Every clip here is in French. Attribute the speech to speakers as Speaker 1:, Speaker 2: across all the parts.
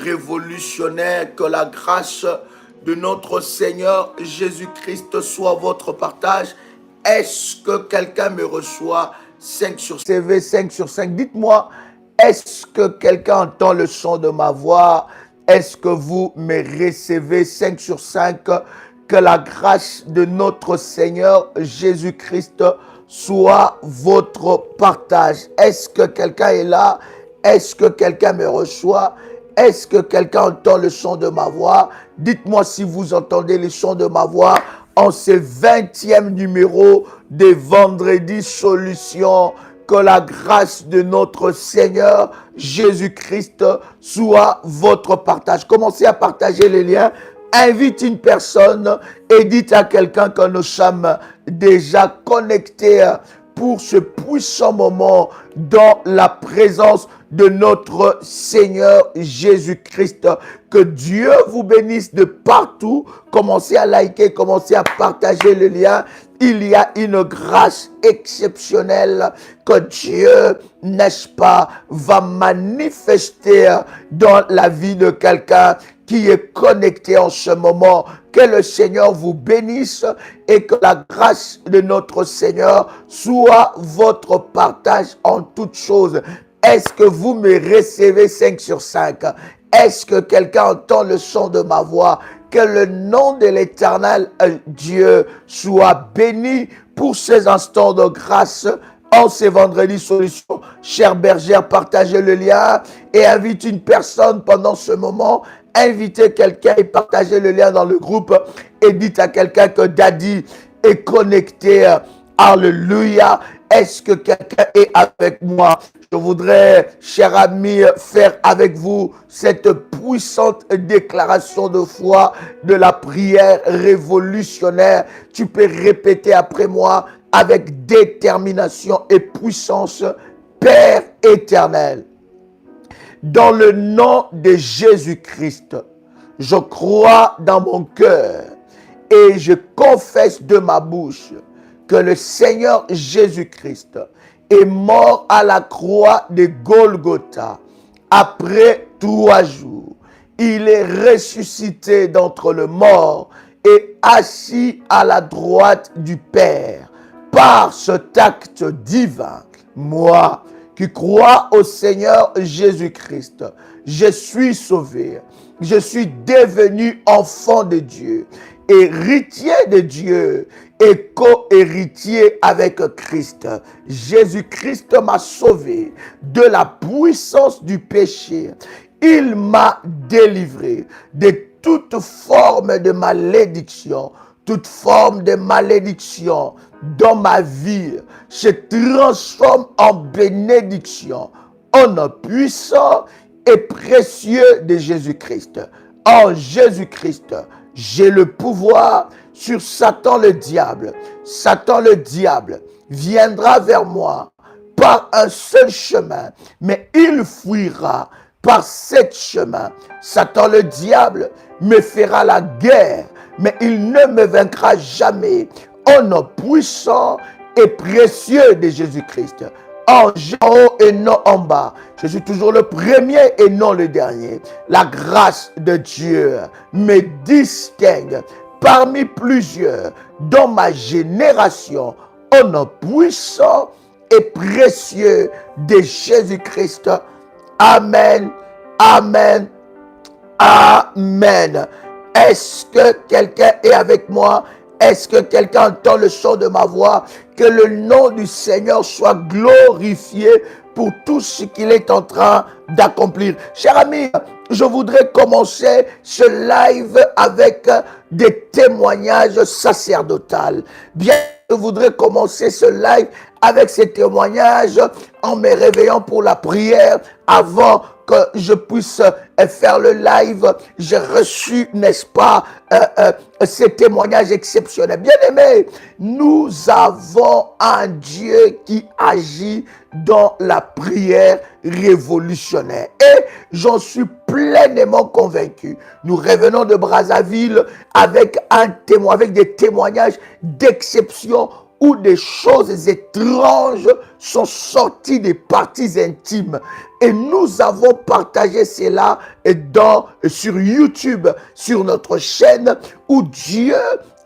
Speaker 1: révolutionnaire. Que la grâce de notre Seigneur Jésus-Christ soit votre partage. Est-ce que quelqu'un me reçoit 5 sur 5? CV 5 sur 5. Dites-moi, est-ce que quelqu'un entend le son de ma voix? Est-ce que vous me recevez 5 sur 5? Que la grâce de notre Seigneur Jésus-Christ soit votre partage. Est-ce que quelqu'un est là? Est-ce que quelqu'un me reçoit? Est-ce que quelqu'un entend le son de ma voix? Dites-moi si vous entendez le son de ma voix en ce 20e numéro de Vendredi Solution. Que la grâce de notre Seigneur Jésus-Christ soit votre partage. Commencez à partager les liens. Invite une personne et dites à quelqu'un que nous sommes déjà connectés pour ce puissant moment dans la présence de notre Seigneur Jésus-Christ. Que Dieu vous bénisse de partout. Commencez à liker, commencez à partager le lien. Il y a une grâce exceptionnelle que Dieu, n'est-ce pas, va manifester dans la vie de quelqu'un qui est connecté en ce moment. Que le Seigneur vous bénisse et que la grâce de notre Seigneur soit votre partage en toutes choses. Est-ce que vous me recevez 5 sur 5? Est-ce que quelqu'un entend le son de ma voix? Que le nom de l'Éternel Dieu soit béni pour ces instants de grâce en ce vendredi solution. Chère bergère, partagez le lien et invite une personne pendant ce moment. Invitez quelqu'un et partagez le lien dans le groupe et dites à quelqu'un que Daddy est connecté. Alléluia. Est-ce que quelqu'un est avec moi? Je voudrais, cher ami, faire avec vous cette puissante déclaration de foi de la prière révolutionnaire. Tu peux répéter après moi avec détermination et puissance. Père éternel, dans le nom de Jésus-Christ, je crois dans mon cœur et je confesse de ma bouche que le Seigneur Jésus-Christ est mort à la croix de Golgotha. Après 3 jours, il est ressuscité d'entre les morts et assis à la droite du Père. Par cet acte divin, moi qui crois au Seigneur Jésus-Christ, je suis sauvé. Je suis devenu enfant de Dieu, héritier de Dieu et co-héritier avec Christ. Jésus-Christ m'a sauvé de la puissance du péché. Il m'a délivré de toute forme de malédiction. Toute forme de malédiction dans ma vie se transforme en bénédiction au nom puissant et précieux de Jésus-Christ. En Jésus-Christ, j'ai le pouvoir sur Satan le diable. Satan le diable viendra vers moi par un seul chemin, mais il fuira par 7 chemins. Satan le diable me fera la guerre, mais il ne me vaincra jamais. Au nom puissant et précieux de Jésus-Christ. En haut et non en bas. Je suis toujours le premier et non le dernier. La grâce de Dieu me distingue parmi plusieurs dans ma génération. Au nom puissant et précieux de Jésus-Christ. Amen. Amen. Amen. Est-ce que quelqu'un est avec moi? Est-ce que quelqu'un entend le son de ma voix? Que le nom du Seigneur soit glorifié pour tout ce qu'il est en train d'accomplir. Chers amis, je voudrais commencer ce live avec des témoignages sacerdotaux. Bien, je voudrais commencer ce live avec ces témoignages en me réveillant pour la prière avant que je puisse faire le live. J'ai reçu, n'est-ce pas, ces témoignages exceptionnels. Bien aimés, nous avons un Dieu qui agit dans la prière révolutionnaire. Et j'en suis pleinement convaincu. Nous revenons de Brazzaville avec des témoignages d'exception où des choses étranges sont sorties des parties intimes. Et nous avons partagé cela sur YouTube, sur notre chaîne, où Dieu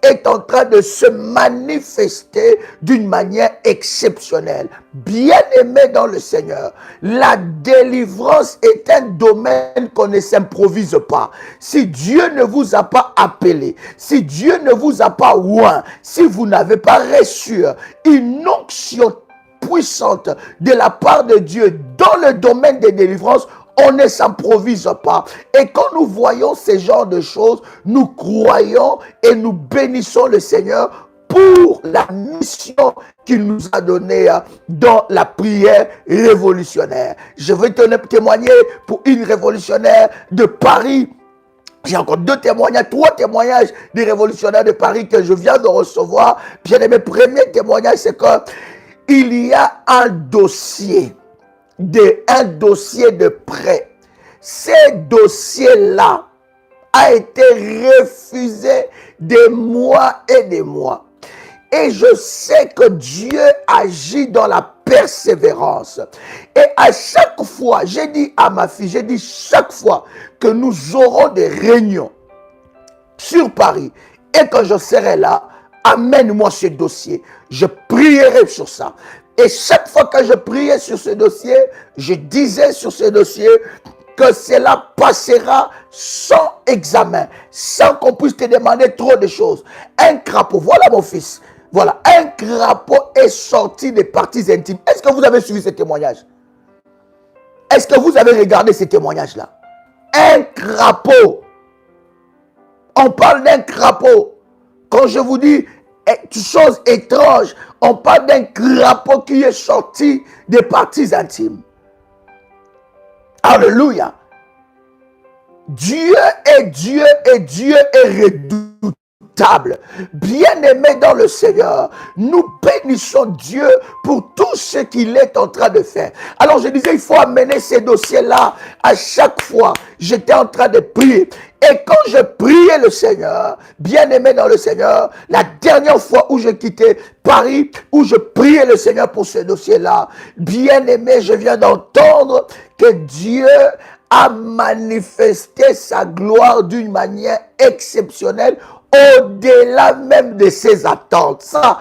Speaker 1: est en train de se manifester d'une manière exceptionnelle. Bien-aimé dans le Seigneur, la délivrance est un domaine qu'on ne s'improvise pas. Si Dieu ne vous a pas appelé, si Dieu ne vous a pas oint, si vous n'avez pas reçu une onction puissante de la part de Dieu dans le domaine des délivrances, on ne s'improvise pas. Et quand nous voyons ces genres de choses, nous croyons et nous bénissons le Seigneur pour la mission qu'il nous a donnée dans la prière révolutionnaire. Je vais te témoigner pour une révolutionnaire de Paris. J'ai encore 2 témoignages, 3 témoignages des révolutionnaires de Paris que je viens de recevoir. Bien aimé, premier témoignage, c'est qu'il y a un dossier de prêt. Ce dossier-là a été refusé des mois et des mois. Et je sais que Dieu agit dans la persévérance. Et à chaque fois, j'ai dit à ma fille, chaque fois que nous aurons des réunions sur Paris et que je serai là, amène-moi ce dossier. Je prierai sur ça. Et chaque fois que je priais sur ce dossier, je disais sur ce dossier que cela passera sans examen, sans qu'on puisse te demander trop de choses. Un crapaud, voilà mon fils, voilà, un crapaud est sorti des parties intimes. Est-ce que vous avez suivi ce témoignage? Est-ce que vous avez regardé ce témoignage-là? Un crapaud. On parle d'un crapaud. Quand je vous dis chose étrange, on parle d'un crapaud qui est sorti des parties intimes. Alléluia. Dieu est Dieu et Dieu est redoutable. Bien-aimé dans le Seigneur, nous bénissons Dieu pour tout ce qu'il est en train de faire. Alors je disais, il faut amener ces dossiers-là à chaque fois. J'étais en train de prier. Et quand je priais le Seigneur, bien-aimé dans le Seigneur, la dernière fois où j'ai quitté Paris, où je priais le Seigneur pour ce dossier-là, bien-aimé, je viens d'entendre que Dieu a manifesté sa gloire d'une manière exceptionnelle, au-delà même de ses attentes. Ça,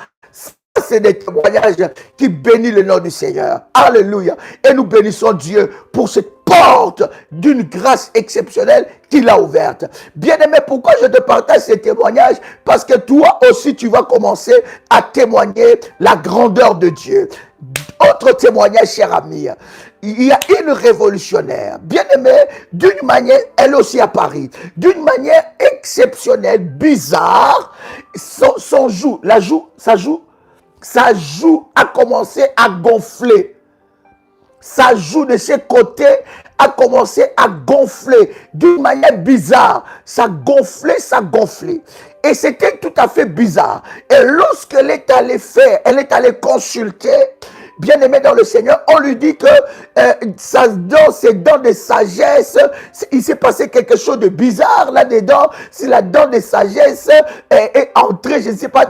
Speaker 1: c'est des témoignages qui bénissent le nom du Seigneur. Alléluia. Et nous bénissons Dieu pour cette porte d'une grâce exceptionnelle qu'il a ouverte. Bien-aimé, pourquoi je te partage ces témoignages? Parce que toi aussi, tu vas commencer à témoigner la grandeur de Dieu. Autre témoignage, cher ami. Il y a une révolutionnaire, bien-aimée, d'une manière, elle aussi à Paris, d'une manière exceptionnelle, bizarre, sa joue a commencé à gonfler. Sa joue de ses côtés a commencé à gonfler d'une manière bizarre. Ça gonflait. Et c'était tout à fait bizarre. Et lorsqu'elle est allée elle est allée consulter, bien-aimé dans le Seigneur, on lui dit que ses dents de sagesse, il s'est passé quelque chose de bizarre là-dedans. Si la dent de sagesse est entrée, je ne sais pas,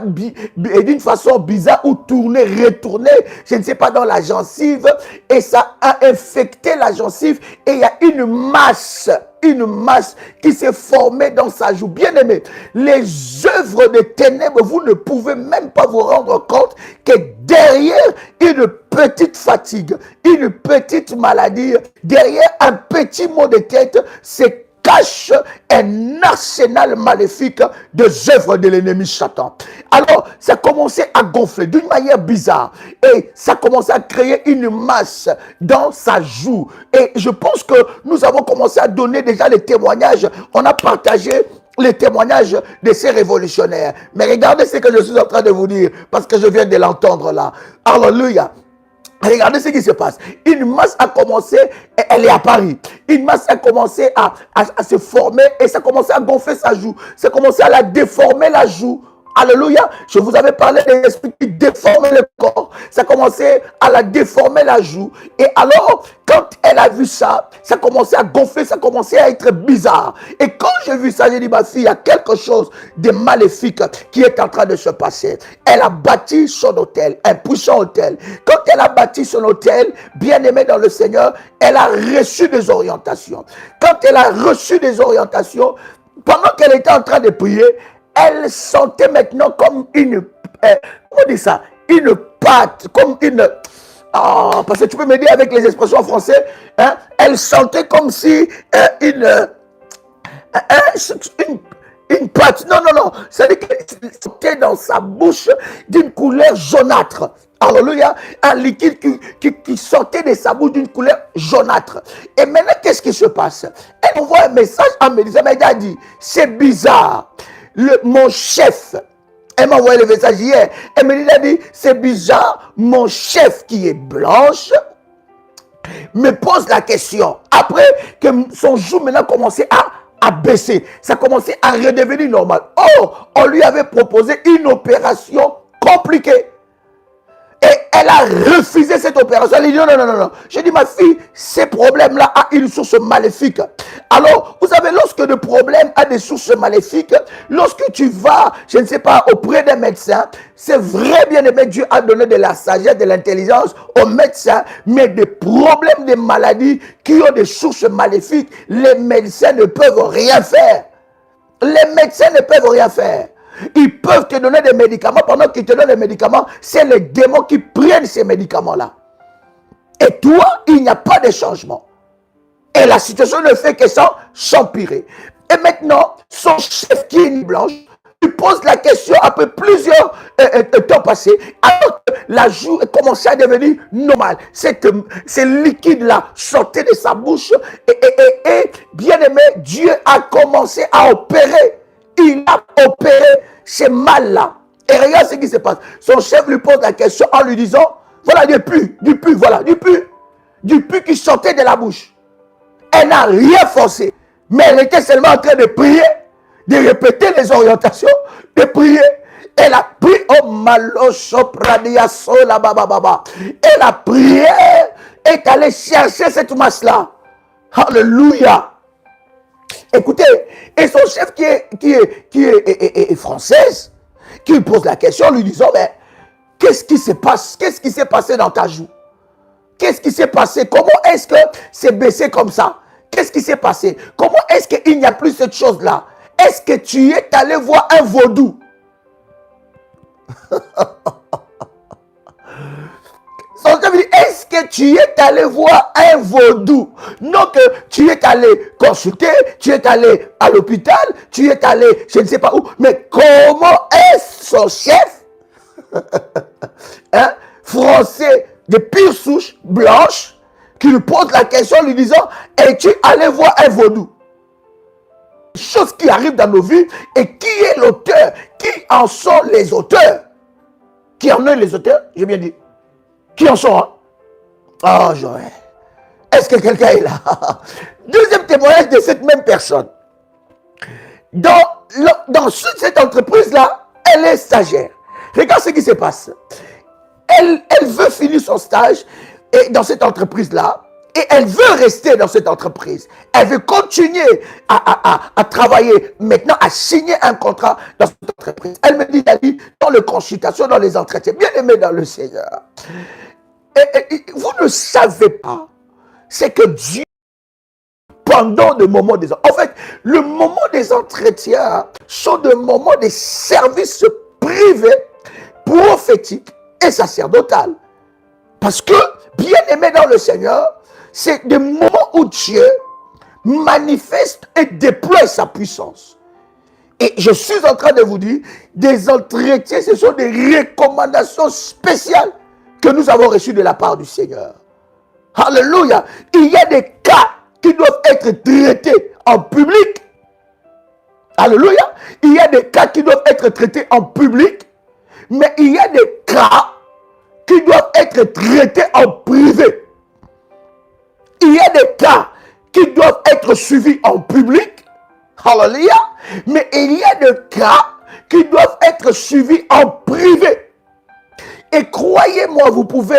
Speaker 1: d'une façon bizarre, ou tournée, retournée, je ne sais pas, dans la gencive, et ça a infecté la gencive, et il y a une masse qui s'est formée dans sa joue. Bien-aimé, les œuvres de ténèbres, vous ne pouvez même pas vous rendre compte que derrière une petite fatigue, une petite maladie, derrière un petit mot de tête, c'est cache un arsenal maléfique des œuvres de l'ennemi Satan. Alors, ça commençait à gonfler d'une manière bizarre et ça commençait à créer une masse dans sa joue. Et je pense que nous avons commencé à donner déjà les témoignages. On a partagé les témoignages de ces révolutionnaires. Mais regardez ce que je suis en train de vous dire, parce que je viens de l'entendre là. Alléluia. Regardez ce qui se passe. Une masse a commencé, elle est à Paris. Une masse a commencé à se former et ça a commencé à gonfler sa joue. Ça a commencé à la déformer la joue. Alléluia. Je vous avais parlé de l'esprit qui déforme le corps. Ça a commencé à la déformer la joue. Et alors, Quand elle a vu ça, ça commençait à gonfler, ça commençait à être bizarre. Et quand j'ai vu ça, j'ai dit, ma fille, il y a quelque chose de maléfique qui est en train de se passer. Elle a bâti son hôtel, un puissant hôtel. Quand elle a bâti son hôtel, bien aimé dans le Seigneur, elle a reçu des orientations. Quand elle a reçu des orientations, pendant qu'elle était en train de prier, elle sentait maintenant comme une, comment on dit ça, une pâte, comme une... Ah, parce que tu peux m'aider avec les expressions en français. Hein? Elle sentait comme si une pâte. Non, non, non. C'est-à-dire qu'elle sentait dans sa bouche d'une couleur jaunâtre. Alléluia. Un liquide qui sortait de sa bouche d'une couleur jaunâtre. Et maintenant, qu'est-ce qui se passe? Elle envoie un message à Mélissa. Elle a dit, c'est bizarre. Mon chef... Elle m'a envoyé le message hier. Elle me dit, c'est bizarre, mon chef qui est blanche me pose la question. Après que son jour maintenant commençait à baisser, ça commençait à redevenir normal. Oh, on lui avait proposé une opération compliquée. Et elle a refusé cette opération. Elle dit non, non, non, non. J'ai dit, ma fille, ces problèmes-là ont une source maléfique. Alors, vous savez, lorsque le problème a des sources maléfiques, lorsque tu vas, je ne sais pas, auprès d'un médecin, c'est vrai, bien aimé, Dieu a donné de la sagesse, de l'intelligence aux médecins, mais des problèmes, des maladies qui ont des sources maléfiques, les médecins ne peuvent rien faire. Les médecins ne peuvent rien faire. Ils peuvent te donner des médicaments. Pendant qu'ils te donnent des médicaments, c'est les démons qui prennent ces médicaments-là. Et toi, il n'y a pas de changement. Et la situation ne fait que s'empirer. Et maintenant, son chef qui est une blanche, lui pose la question après plusieurs temps passés, alors que la joue commençait à devenir normale. Ces liquides-là sortaient de sa bouche. Et bien aimé, Dieu a commencé à opérer. Il a opéré ces mal-là. Et regarde ce qui se passe. Son chef lui pose la question en lui disant, voilà du pu, voilà, du pu qui sortait de la bouche. Elle n'a rien forcé, mais elle était seulement en train de prier, de répéter les orientations, de prier. Elle a prié, oh malo sopradia sola baba. Elle a prié, est allée chercher cette masse-là. Alléluia. Écoutez, et son chef qui est française, qui lui pose la question en lui disant, mais qu'est-ce qui se passe? Qu'est-ce qui s'est passé dans ta joue? Qu'est-ce qui s'est passé? Comment est-ce que c'est baissé comme ça? Qu'est-ce qui s'est passé? Comment est-ce qu'il n'y a plus cette chose-là? Est-ce que tu es allé voir un vaudou? Son chef dit, est-ce que tu es allé voir un vaudou? Non que tu es allé consulter, tu es allé à l'hôpital, tu es allé je ne sais pas où. Mais comment est-ce son chef, hein, français de pure souche, blanche, qui lui pose la question lui disant, es-tu allé voir un vaudou? Chose qui arrive dans nos vies, et qui est l'auteur? Qui en sont les auteurs? Qui en est les auteurs? J'ai bien dit. Qui en sont? Oh, Joël. Est-ce que quelqu'un est là? Deuxième témoignage de cette même personne. Dans cette entreprise-là, elle est stagiaire. Regarde ce qui se passe. Elle veut finir son stage dans cette entreprise-là. Et elle veut rester dans cette entreprise. Elle veut continuer à travailler maintenant, à signer un contrat dans cette entreprise. Elle me dit, David, dans les consultations, dans les entretiens, bien aimé dans le Seigneur. Vous ne savez pas, c'est que Dieu, pendant le moment des... En fait, le moment des entretiens sont des moments de services privés, prophétiques et sacerdotal. Parce que, bien aimé dans le Seigneur, c'est des moments où Dieu manifeste et déploie sa puissance. Et je suis en train de vous dire, des entretiens, ce sont des recommandations spéciales que nous avons reçues de la part du Seigneur. Alléluia. Il y a des cas qui doivent être traités en public. Alléluia. Il y a des cas qui doivent être traités en public. Mais il y a des cas qui doivent être traités en privé. Il y a des cas qui doivent être suivis en public. Alléluia. Mais il y a des cas qui doivent être suivis en privé. Et croyez-moi, vous pouvez,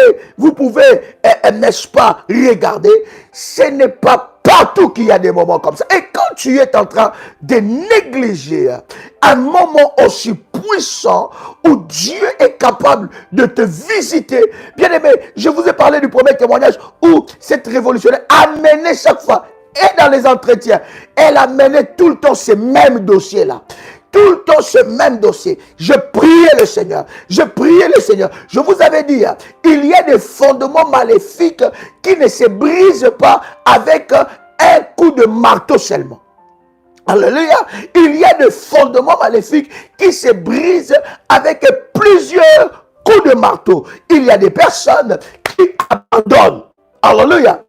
Speaker 1: n'est-ce pas, regarder, ce n'est pas partout qu'il y a des moments comme ça. Et quand tu es en train de négliger un moment aussi puissant où Dieu est capable de te visiter, bien aimé, je vous ai parlé du premier témoignage où cette révolutionnaire amenait chaque fois, et dans les entretiens, elle amenait tout le temps ces mêmes dossiers-là. Tout le temps ce même dossier. Je priais le Seigneur. Je priais le Seigneur. Je vous avais dit, il y a des fondements maléfiques qui ne se brisent pas avec un coup de marteau seulement. Alléluia. Il y a des fondements maléfiques qui se brisent avec plusieurs coups de marteau. Il y a des personnes qui abandonnent. Alléluia.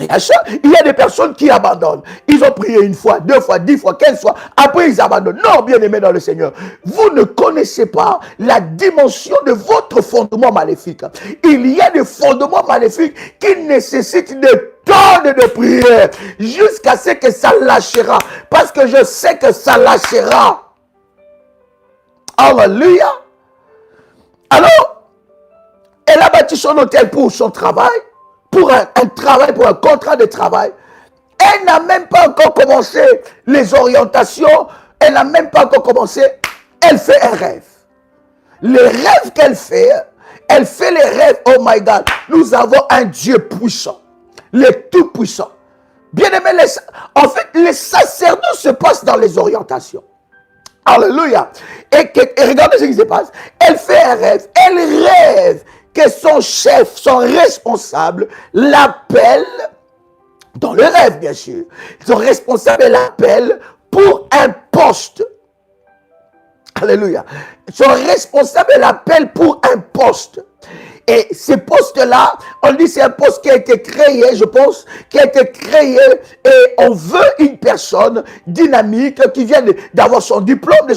Speaker 1: Il y a des personnes qui abandonnent. Ils ont prié une fois, 2 fois, 10 fois, 15 fois. Après, ils abandonnent. Non, bien-aimés dans le Seigneur. Vous ne connaissez pas la dimension de votre fondement maléfique. Il y a des fondements maléfiques qui nécessitent des tonnes de prières jusqu'à ce que ça lâchera. Parce que je sais que ça lâchera. Alléluia. Alors, elle a bâti son hôtel pour son travail. Pour un travail, pour un contrat de travail. Elle n'a même pas encore commencé les orientations. Elle n'a même pas encore commencé. Elle fait un rêve. Les rêves qu'elle fait, elle fait les rêves. Oh my God, nous avons un Dieu puissant. Le tout-puissant. Bien aimé, en fait, les sacerdots se passent dans les orientations. Alléluia. Et regardez ce qui se passe. Elle fait un rêve. Elle rêve que son chef, son responsable, l'appelle, dans le rêve bien sûr, son responsable l'appelle pour un poste. Alléluia. Son responsable l'appelle pour un poste. Et ce poste-là, on dit c'est un poste qui a été créé, je pense, qui a été créé et on veut une personne dynamique qui vient d'avoir son diplôme, des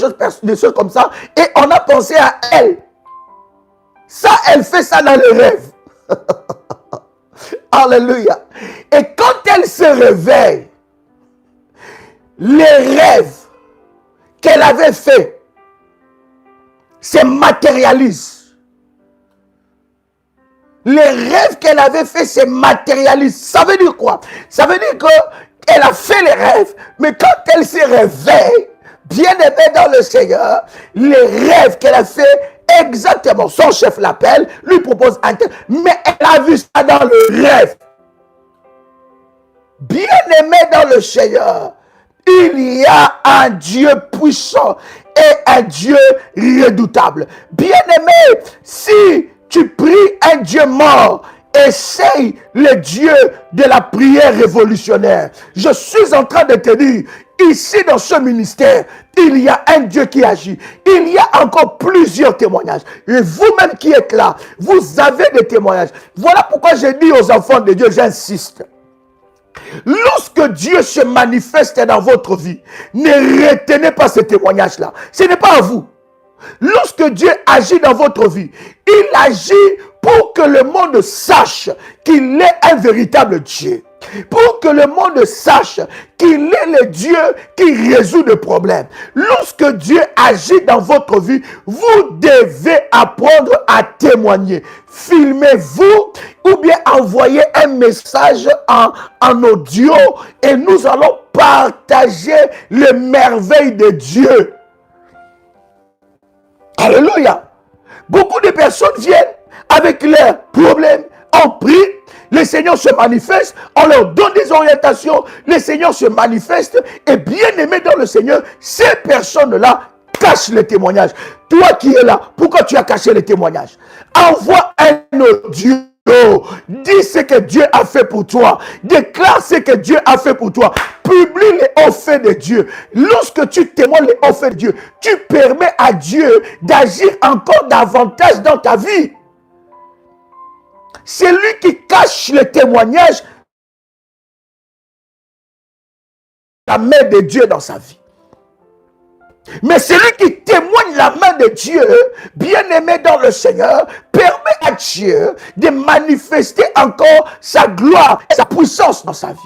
Speaker 1: choses comme ça. Et on a pensé à elle. Ça, elle fait ça dans le rêve. Alléluia. Et quand elle se réveille, les rêves qu'elle avait faits se matérialisent. Les rêves qu'elle avait faits se matérialisent. Ça veut dire quoi? Ça veut dire qu'elle a fait les rêves, mais quand elle se réveille, bien aimée dans le Seigneur, les rêves qu'elle a fait, exactement, son chef l'appelle, lui propose un tel, mais elle a vu ça dans le rêve. Bien aimé dans le Seigneur, il y a un Dieu puissant et un Dieu redoutable. Bien aimé, si tu pries un Dieu mort, essaye le Dieu de la prière révolutionnaire. Je suis en train de te dire, ici dans ce ministère, il y a un Dieu qui agit. Il y a encore plusieurs témoignages. Et vous-même qui êtes là, vous avez des témoignages. Voilà pourquoi j'ai dit aux enfants de Dieu, j'insiste. Lorsque Dieu se manifeste dans votre vie, ne retenez pas ce témoignage-là. Ce n'est pas à vous. Lorsque Dieu agit dans votre vie, il agit pour que le monde sache qu'il est un véritable Dieu. Pour que le monde sache qu'il est le Dieu qui résout les problèmes. Lorsque Dieu agit dans votre vie, vous devez apprendre à témoigner. Filmez-vous ou bien envoyez un message en audio et nous allons partager les merveilles de Dieu. Alléluia. Beaucoup de personnes viennent avec leurs problèmes, on prie, le Seigneur se manifeste, on leur donne des orientations, le Seigneur se manifeste, et bien aimé dans le Seigneur, ces personnes-là cachent les témoignages. Toi qui es là, pourquoi tu as caché les témoignages? Envoie un audio. Dis ce que Dieu a fait pour toi. Déclare ce que Dieu a fait pour toi. Publie les hauts faits de Dieu. Lorsque tu témoignes les hauts faits de Dieu, tu permets à Dieu d'agir encore davantage dans ta vie. C'est lui qui cache le témoignage, la main de Dieu dans sa vie. Mais celui qui témoigne la main de Dieu, bien aimé dans le Seigneur, permet à Dieu de manifester encore sa gloire et sa puissance dans sa vie.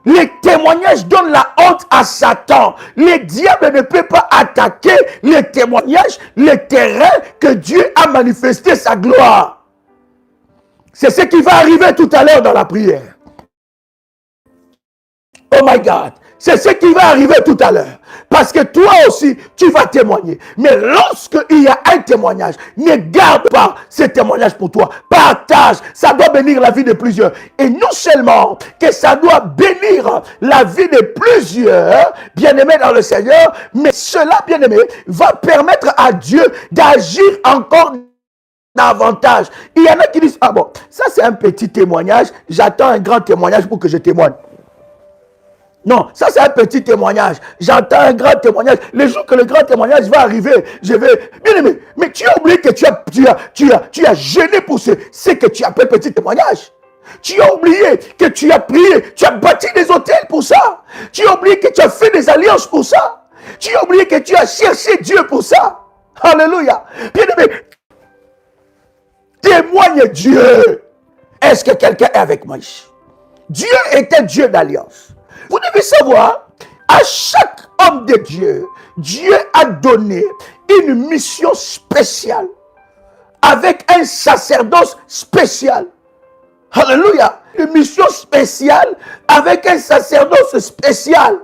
Speaker 1: Les témoignages donnent la honte à Satan. Le diable ne peut pas attaquer les témoignages, le terrain que Dieu a manifesté sa gloire. C'est ce qui va arriver tout à l'heure dans la prière. Oh my God. C'est ce qui va arriver tout à l'heure. Parce que toi aussi, tu vas témoigner. Mais lorsqu'il y a un témoignage, ne garde pas ce témoignage pour toi. Partage. Ça doit bénir la vie de plusieurs. Et non seulement que ça doit bénir la vie de plusieurs, bien-aimés dans le Seigneur, mais cela, bien-aimé, va permettre à Dieu d'agir encore davantage. Il y en a qui disent, ah bon, ça c'est un petit témoignage, j'attends un grand témoignage pour que je témoigne. Non, ça c'est un petit témoignage. J'entends un grand témoignage. Le jour que le grand témoignage va arriver, je vais... Bien aimé, mais tu as oublié que tu as jeûné pour ce que tu appelles petit témoignage. Tu as oublié que tu as prié, tu as bâti des hôtels pour ça. Tu as oublié que tu as fait des alliances pour ça. Tu as oublié que tu as cherché Dieu pour ça. Alléluia. Bien aimé, témoigne Dieu. Est-ce que quelqu'un est avec moi ici? Dieu est un Dieu d'alliance. Vous devez savoir, à chaque homme de Dieu, Dieu a donné une mission spéciale avec un sacerdoce spécial. Alléluia. Une mission spéciale avec un sacerdoce spécial.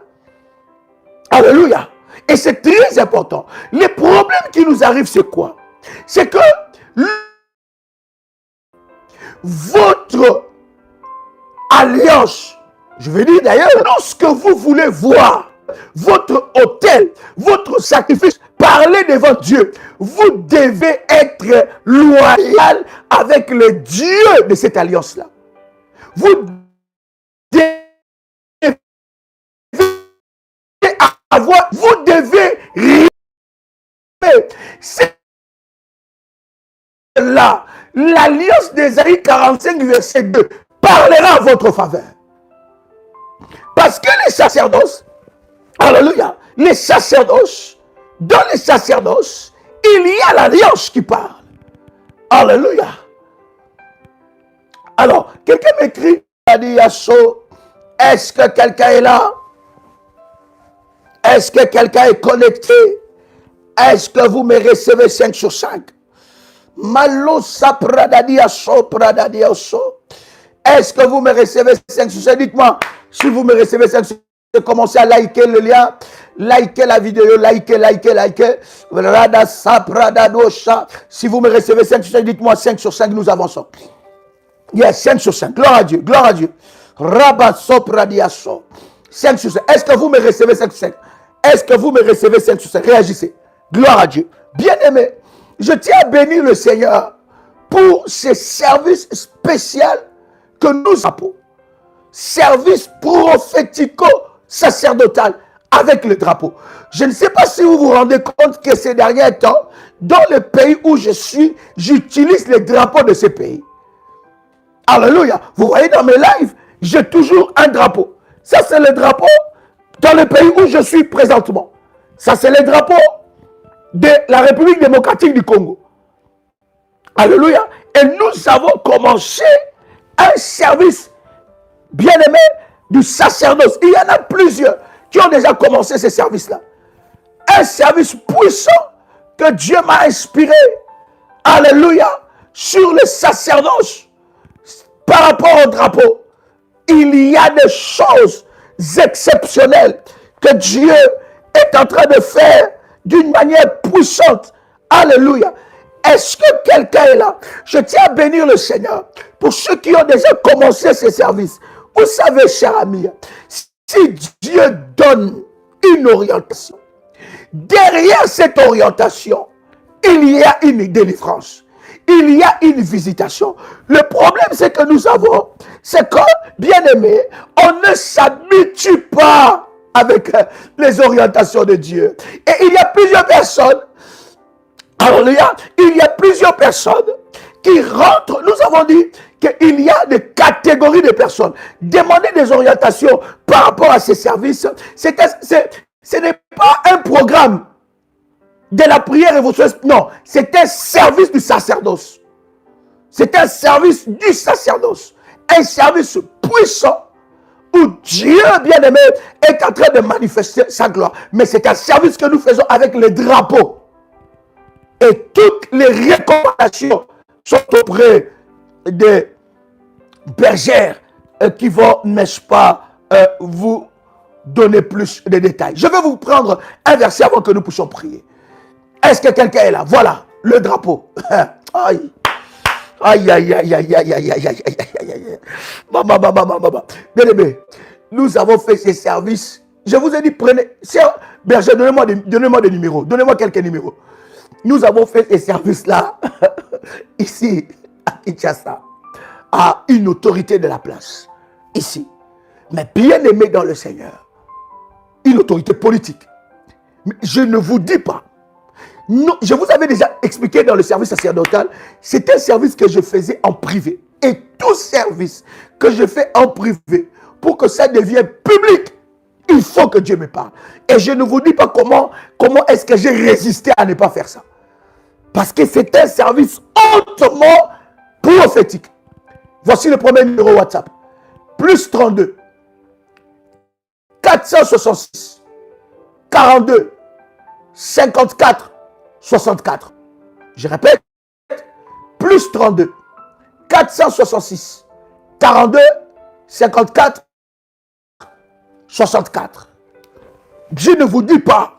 Speaker 1: Alléluia. Et c'est très important. Les problèmes qui nous arrivent, c'est quoi? C'est que votre alliance, je veux dire d'ailleurs, lorsque vous voulez voir votre autel, votre sacrifice, parler devant Dieu, vous devez être loyal avec le Dieu de cette alliance-là. Vous devez avoir, vous devez rire. C'est là, l'alliance d'Ésaïe 45, verset 2, parlera en votre faveur. Parce que les sacerdoces, alléluia, les sacerdoces, dans les sacerdoces, il y a l'alliance qui parle. Alléluia. Alors, quelqu'un m'écrit, est-ce que quelqu'un est là? Est-ce que quelqu'un est connecté? Est-ce que vous me recevez 5 sur 5? Malo sapradadia pradadia so. Est-ce que vous me recevez 5 sur 5? Dites-moi, si vous me recevez 5 sur 5, commencez à liker le lien, liker la vidéo, liker. Si vous me recevez 5 sur 5, dites-moi 5 sur 5, nous avançons. Yes, 5 sur 5. Gloire à Dieu, gloire à Dieu. Rabasopradiaso. 5 sur 5. Est-ce que vous me recevez 5 sur 5? Est-ce que vous me recevez 5 sur 5? Réagissez. Gloire à Dieu. Bien-aimé, je tiens à bénir le Seigneur pour ce service spécial que nous avons. Service prophético-sacerdotal avec le drapeau. Je ne sais pas si vous vous rendez compte que ces derniers temps, dans le pays où je suis, j'utilise les drapeaux de ce pays. Alléluia. Vous voyez dans mes lives, j'ai toujours un drapeau. Ça, c'est le drapeau dans le pays où je suis présentement. Ça, c'est le drapeau de la République démocratique du Congo. Alléluia. Et nous avons commencé un service bien-aimé du sacerdoce. Il y en a plusieurs qui ont déjà commencé ce service-là. Un service puissant que Dieu m'a inspiré. Alléluia. Sur le sacerdoce. Par rapport au drapeau. Il y a des choses exceptionnelles que Dieu est en train de faire d'une manière puissante. Alléluia. Est-ce que quelqu'un est là? Je tiens à bénir le Seigneur pour ceux qui ont déjà commencé ce service. Vous savez, cher ami, si Dieu donne une orientation, derrière cette orientation, il y a une délivrance. Il y a une visitation. Le problème, c'est que nous avons, c'est que, bien aimé, on ne s'habitue pas avec les orientations de Dieu. Et il y a plusieurs personnes, alléluia, il y a plusieurs personnes qui rentrent. Nous avons dit qu'il y a des catégories de personnes. Demander des orientations par rapport à ces services, ce n'est pas un programme de la prière et votre... Non, c'est un service du sacerdoce. C'est un service du sacerdoce. Un service puissant où Dieu, bien-aimé, est en train de manifester sa gloire. Mais c'est un service que nous faisons avec les drapeaux. Et toutes les recommandations sont auprès des bergères qui vont, n'est-ce pas, vous donner plus de détails. Je vais vous prendre un verset avant que nous puissions prier. Est-ce que quelqu'un est là? Voilà, le drapeau. Aïe. Aïe, aïe, aïe, aïe, aïe, aïe, aïe, aïe, aïe, aïe. Maman. Bien aimé, nous avons fait ces services. Je vous ai dit, prenez. Berger, donnez-moi des numéros. Donnez-moi quelques numéros. Nous avons fait ces services-là, ici, à Kinshasa, à une autorité de la place. Ici. Mais bien aimé dans le Seigneur. Une autorité politique. Mais je ne vous dis pas. Non, je vous avais déjà expliqué dans le service sacerdotal, c'est un service que je faisais en privé. Et tout service que je fais en privé, pour que ça devienne public, il faut que Dieu me parle. Et je ne vous dis pas comment est-ce que j'ai résisté à ne pas faire ça. Parce que c'est un service hautement prophétique. Voici le premier numéro WhatsApp. Plus 32 466 42 54 64. Je répète, plus 32 466 42 54 64. Je ne vous dis pas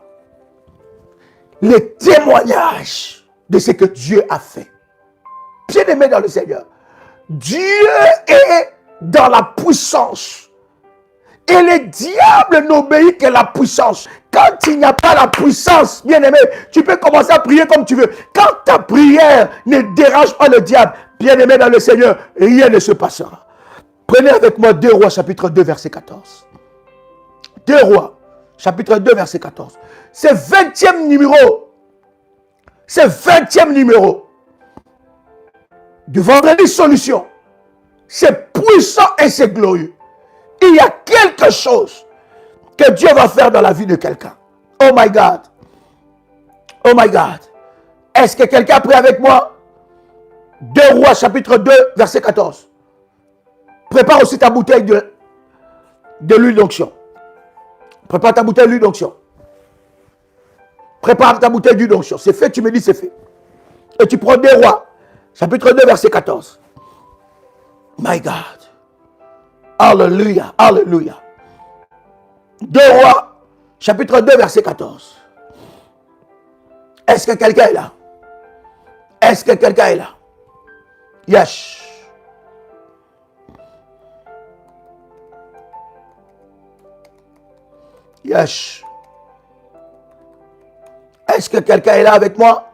Speaker 1: les témoignages de ce que Dieu a fait. Bien-aimé dans le Seigneur, Dieu est dans la puissance. Et le diable n'obéit qu'à la puissance. Quand il n'y a pas la puissance, bien-aimé, tu peux commencer à prier comme tu veux. Quand ta prière ne dérange pas le diable, bien-aimé dans le Seigneur, rien ne se passera. Prenez avec moi 2 Rois chapitre 2 verset 14. 2 Rois chapitre 2 verset 14. C'est 20e numéro. C'est 20e numéro de Vendredi Solution. C'est puissant et c'est glorieux. Il y a quelque chose que Dieu va faire dans la vie de quelqu'un. Oh my God. Oh my God. Est-ce que quelqu'un a pris avec moi 2 Rois chapitre 2 verset 14. Prépare aussi ta bouteille de l'huile d'onction. Prépare ta bouteille d'huile d'onction. Prépare ta bouteille d'huile d'onction. C'est fait, tu me dis c'est fait. Et tu prends 2 Rois chapitre 2 verset 14. My God. Alléluia, alléluia. 2 Rois, chapitre 2, verset 14. Est-ce que quelqu'un est là? Est-ce que quelqu'un est là? Yes. Yes. Est-ce que quelqu'un est là avec moi?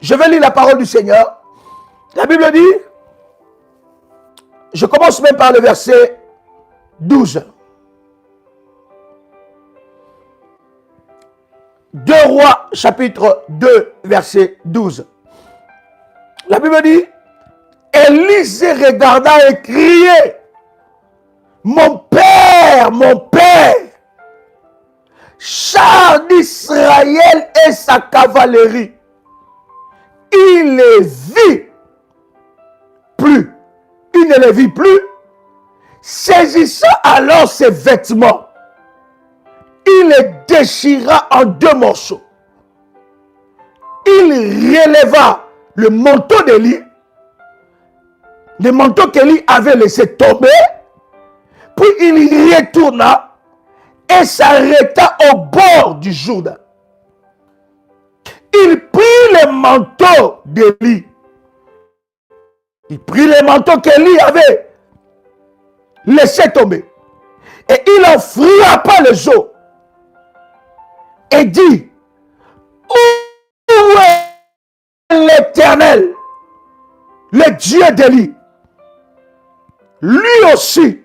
Speaker 1: Je vais lire la parole du Seigneur. La Bible dit, je commence même par le verset 12. 2 Rois, chapitre 2, verset 12. La Bible dit, Élisée regarda et criait, mon père, char d'Israël et sa cavalerie. Il les vit plus. Il ne les vit plus. Saisissant alors ses vêtements, il les déchira en 2 morceaux. Il releva le manteau d'Élie, le manteau qu'Élie avait laissé tomber, puis il y retourna et s'arrêta au bord du Jourdain. Il prit le manteau d'Élie. Il prit le manteau qu'Élie avait laissé tomber. Et il en frappa les eaux. Et dit, où est l'Éternel, le Dieu d'Élie? Lui aussi,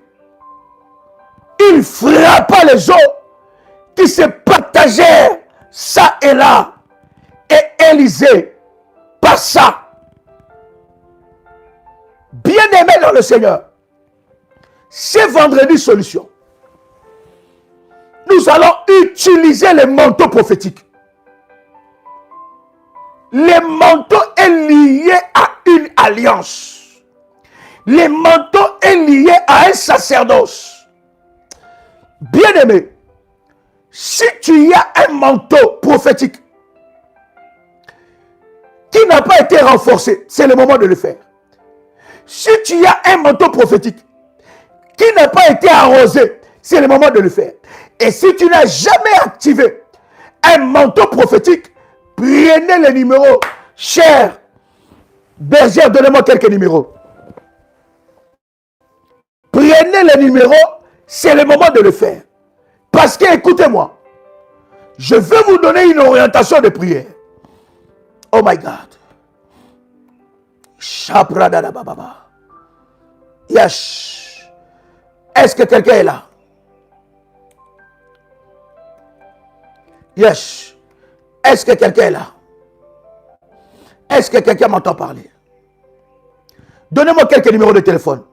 Speaker 1: il frappa les eaux qui se partagèrent ça et là. Et Élisée passa. Bien-aimé dans le Seigneur, c'est vendredi solution. Nous allons utiliser les manteaux prophétiques. Le manteau est lié à une alliance. Le manteau est lié à un sacerdoce. Bien-aimé, si tu as un manteau prophétique qui n'a pas été renforcé, c'est le moment de le faire. Si tu as un manteau prophétique qui n'a pas été arrosé, c'est le moment de le faire. Et si tu n'as jamais activé un manteau prophétique, prenez les numéros. Cher bergère, donnez-moi quelques numéros. Prenez les numéros, c'est le moment de le faire. Parce que, écoutez-moi, je veux vous donner une orientation de prière. Oh my God. Yes. Est-ce que quelqu'un est là? Yes. Est-ce que quelqu'un est là? Est-ce que quelqu'un m'entend parler? Donnez-moi quelques numéros de téléphone.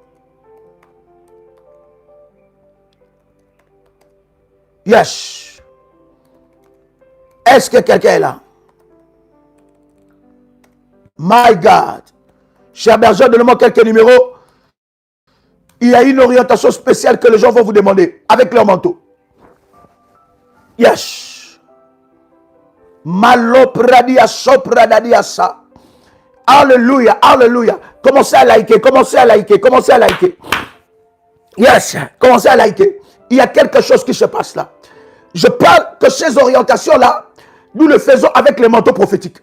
Speaker 1: Yes. Est-ce que quelqu'un est là? My God. Cher berger, donnez-moi quelques numéros. Il y a une orientation spéciale que les gens vont vous demander avec leur manteau. Yes. Malopradia sopradadia sa. Alléluia, alléluia. Commencez à liker, commencez à liker, commencez à liker. Yes, commencez à liker. Il y a quelque chose qui se passe là. Je parle que ces orientations-là, nous le faisons avec les manteaux prophétiques.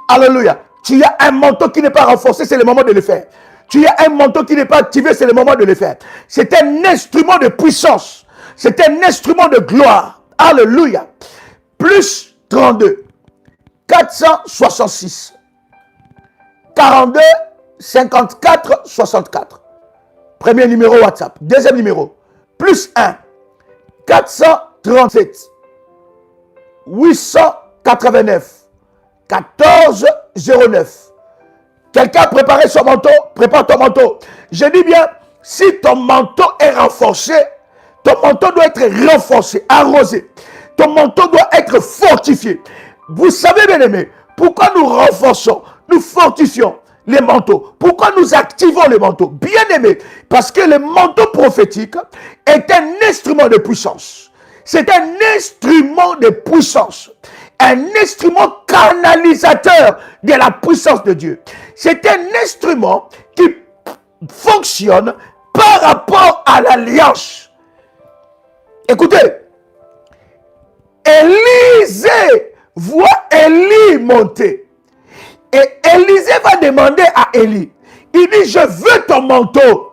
Speaker 1: Alléluia. Tu as un manteau qui n'est pas renforcé, c'est le moment de le faire. Tu as un manteau qui n'est pas activé, c'est le moment de le faire. C'est un instrument de puissance. C'est un instrument de gloire. Alléluia. Plus 32, 466, 42, 54, 64. Premier numéro WhatsApp. Deuxième numéro. Plus 1, 437, 889, 14, 09. Quelqu'un a préparé son manteau? Prépare ton manteau. Je dis bien, si ton manteau est renforcé, ton manteau doit être renforcé, arrosé. Ton manteau doit être fortifié. Vous savez, bien aimé, pourquoi nous renforçons, nous fortifions les manteaux? Pourquoi nous activons les manteaux? Bien aimé, parce que le manteau prophétique est un instrument de puissance. C'est un instrument de puissance. Un instrument canalisateur de la puissance de Dieu. C'est un instrument qui fonctionne par rapport à l'alliance. Écoutez, Élisée voit Élie monter. Et Élisée va demander à Élie. Il dit, je veux ton manteau.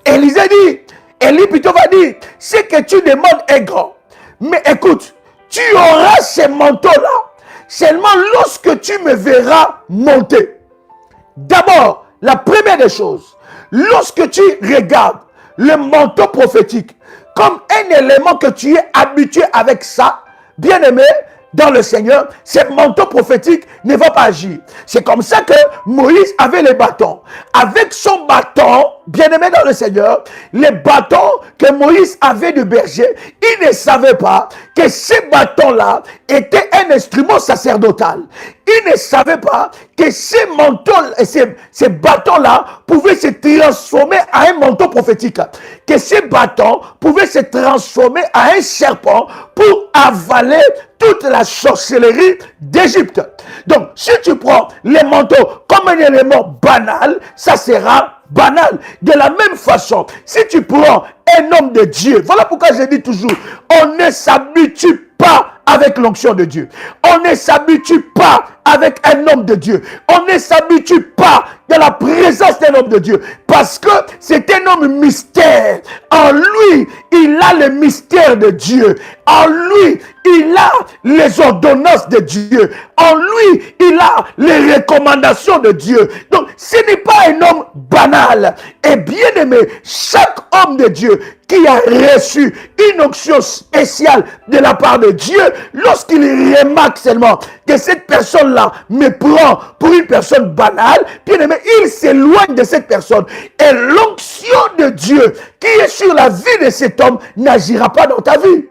Speaker 1: Élisée dit, Élie plutôt va dire, ce que tu demandes est grand. Mais écoute, tu auras ces manteaux-là seulement lorsque tu me verras monter. D'abord, la première des choses, lorsque tu regardes le manteau prophétique comme un élément que tu es habitué avec ça, bien aimé, dans le Seigneur, ce manteau prophétique ne va pas agir. C'est comme ça que Moïse avait les bâtons. Avec son bâton, bien aimé dans le Seigneur, les bâtons que Moïse avait de berger, il ne savait pas que ces bâtons-là étaient un instrument sacerdotal. Il ne savait pas que ces manteaux, ces bâtons-là pouvaient se transformer à un manteau prophétique. Que ces bâtons pouvaient se transformer à un serpent pour avaler toute la sorcellerie d'Égypte. Donc, si tu prends les manteaux comme un élément banal, ça sera banal. De la même façon, si tu prends un homme de Dieu, voilà pourquoi je dis toujours, on ne s'habitue pas avec l'onction de Dieu. On ne s'habitue pas avec un homme de Dieu. On ne s'habitue pas dans la présence d'un homme de Dieu. Parce que c'est un homme mystère. En lui, il a le mystère de Dieu. En lui, il a les ordonnances de Dieu. En lui, il a les recommandations de Dieu. Donc, ce n'est pas un homme banal. Et bien aimé, chaque homme de Dieu qui a reçu une onction spéciale de la part de Dieu, lorsqu'il remarque seulement que cette personne-là me prend pour une personne banale, bien aimé, il s'éloigne de cette personne. Et l'onction de Dieu qui est sur la vie de cet homme n'agira pas dans ta vie.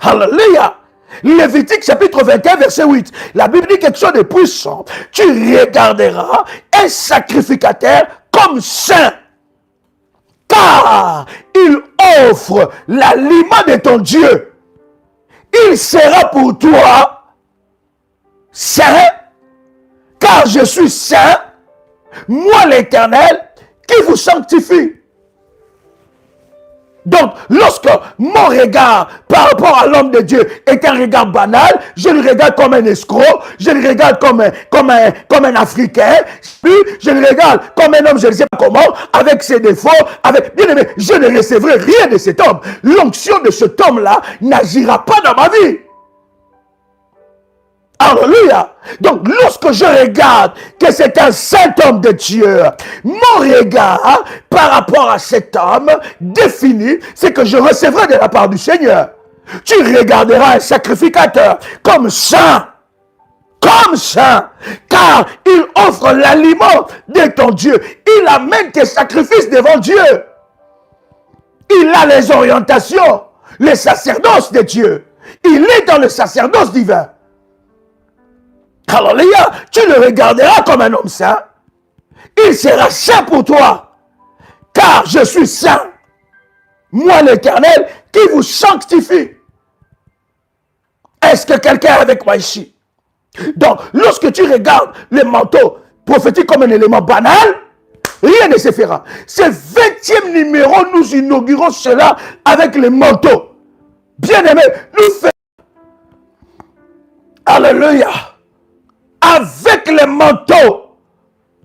Speaker 1: Alléluia. Lévitique chapitre 21 verset 8. La Bible dit quelque chose de puissant. Tu regarderas un sacrificateur comme saint. car il offre l'aliment de ton Dieu. Il sera pour toi saint, car je suis saint, moi l'Éternel, qui vous sanctifie. Donc, lorsque mon regard par rapport à l'homme de Dieu est un regard banal, je le regarde comme un escroc, je le regarde comme un Africain, puis je le regarde comme un homme, je ne sais pas comment, avec ses défauts, bien aimé, je ne recevrai rien de cet homme. L'onction de cet homme-là n'agira pas dans ma vie. Alléluia. Donc, lorsque je regarde que c'est un saint homme de Dieu, mon regard par rapport à cet homme défini, c'est que je recevrai de la part du Seigneur. Tu regarderas un sacrificateur comme saint, car il offre l'aliment de ton Dieu. Il amène tes sacrifices devant Dieu. Il a les orientations, les sacerdoces de Dieu. Il est dans le sacerdoce divin. Alléluia, tu le regarderas comme un homme saint. Il sera saint pour toi, car je suis saint, moi l'Éternel, qui vous sanctifie. Est-ce que quelqu'un est avec moi ici? Donc, lorsque tu regardes le manteau prophétique comme un élément banal, rien ne se fera. Ce 20e numéro, nous inaugurons cela avec le manteau. Bien-aimé, nous faisons... Alléluia. Avec les manteaux.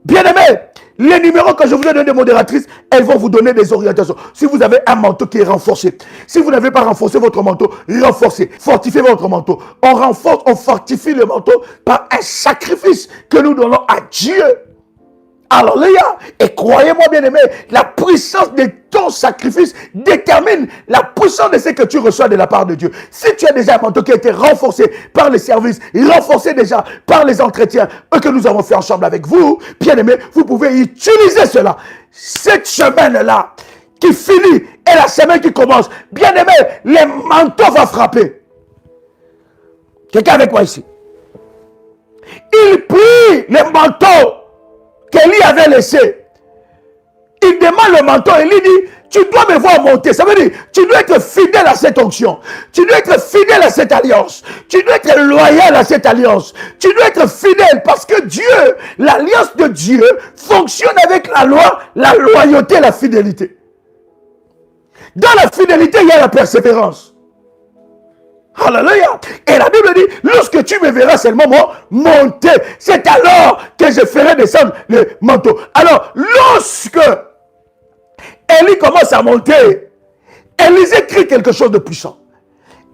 Speaker 1: Bien-aimés, les numéros que je vous ai donnés, modératrices, elles vont vous donner des orientations. Si vous avez un manteau qui est renforcé, si vous n'avez pas renforcé votre manteau, renforcez, fortifiez votre manteau. On renforce, on fortifie le manteau par un sacrifice que nous donnons à Dieu. Alléluia. Et croyez-moi, bien-aimé, la puissance de ton sacrifice détermine la puissance de ce que tu reçois de la part de Dieu. Si tu as déjà un manteau qui a été renforcé par les services, renforcé déjà par les entretiens que nous avons fait ensemble avec vous, bien-aimé, vous pouvez utiliser cela. Cette semaine-là, qui finit, et la semaine qui commence, bien-aimé, le manteau va frapper. Quelqu'un avec moi ici? Il prit le manteau qu'Élie avait laissé. Il demande le manteau, Élie dit, tu dois me voir monter. Ça veut dire, tu dois être fidèle à cette onction. Tu dois être fidèle à cette alliance. Tu dois être loyal à cette alliance. Tu dois être fidèle parce que Dieu, l'alliance de Dieu, fonctionne avec la loi, la loyauté, la fidélité. Dans la fidélité, il y a la persévérance. Alléluia. Et la Bible dit, lorsque tu me verras seulement monter, c'est alors que je ferai descendre le manteau. Alors, lorsque Élie commence à monter, Élisée crie quelque chose de puissant.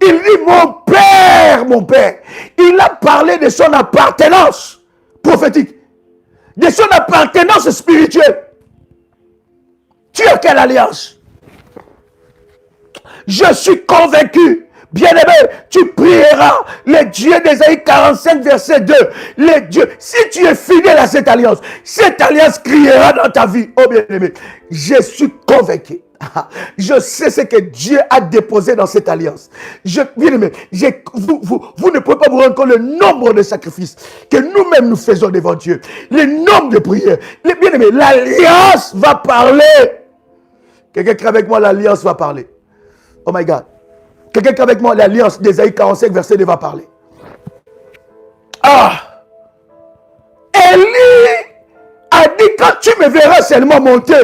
Speaker 1: Il dit, mon père, il a parlé de son appartenance prophétique, de son appartenance spirituelle. Tu as quelle alliance? Je suis convaincu. Bien-aimé, tu prieras le Dieu d'Ésaïe 45, verset 2. Le Dieu, si tu es fidèle à cette alliance criera dans ta vie. Oh bien-aimé, je suis convaincu. Je sais ce que Dieu a déposé dans cette alliance. Bien-aimé, vous ne pouvez pas vous rendre compte le nombre de sacrifices que nous-mêmes nous faisons devant Dieu. Le nombre de prières. Bien-aimé, l'alliance va parler. Quelqu'un qui est avec moi, l'alliance va parler. Oh my God. Quelqu'un qui est avec moi, l'alliance d'Ésaïe 45, verset 2 va parler. Ah! Élie a dit, quand tu me verras seulement monter.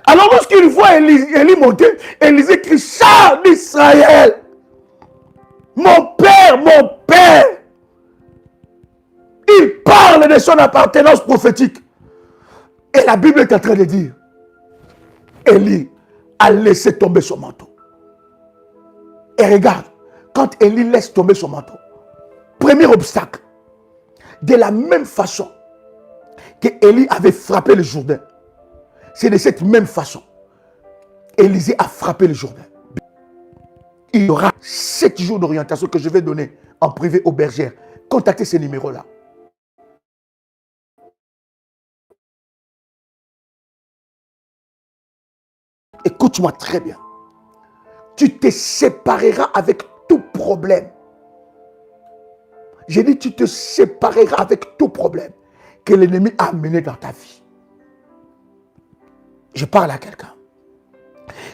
Speaker 1: Alors lorsqu'il voit Élie monter, Élisée crie, char d'Israël. Mon père. Il parle de son appartenance prophétique. Et la Bible est en train de dire, Élie a laissé tomber son manteau. Et regarde, quand Élie laisse tomber son manteau, premier obstacle, de la même façon que Élie avait frappé le Jourdain, c'est de cette même façon Élisée a frappé le Jourdain. Il y aura 7 jours d'orientation que je vais donner en privé aux bergères. Contactez ces numéros-là. Écoute-moi très bien. Tu te sépareras avec tout problème. J'ai dit, tu te sépareras avec tout problème que l'ennemi a amené dans ta vie. Je parle à quelqu'un.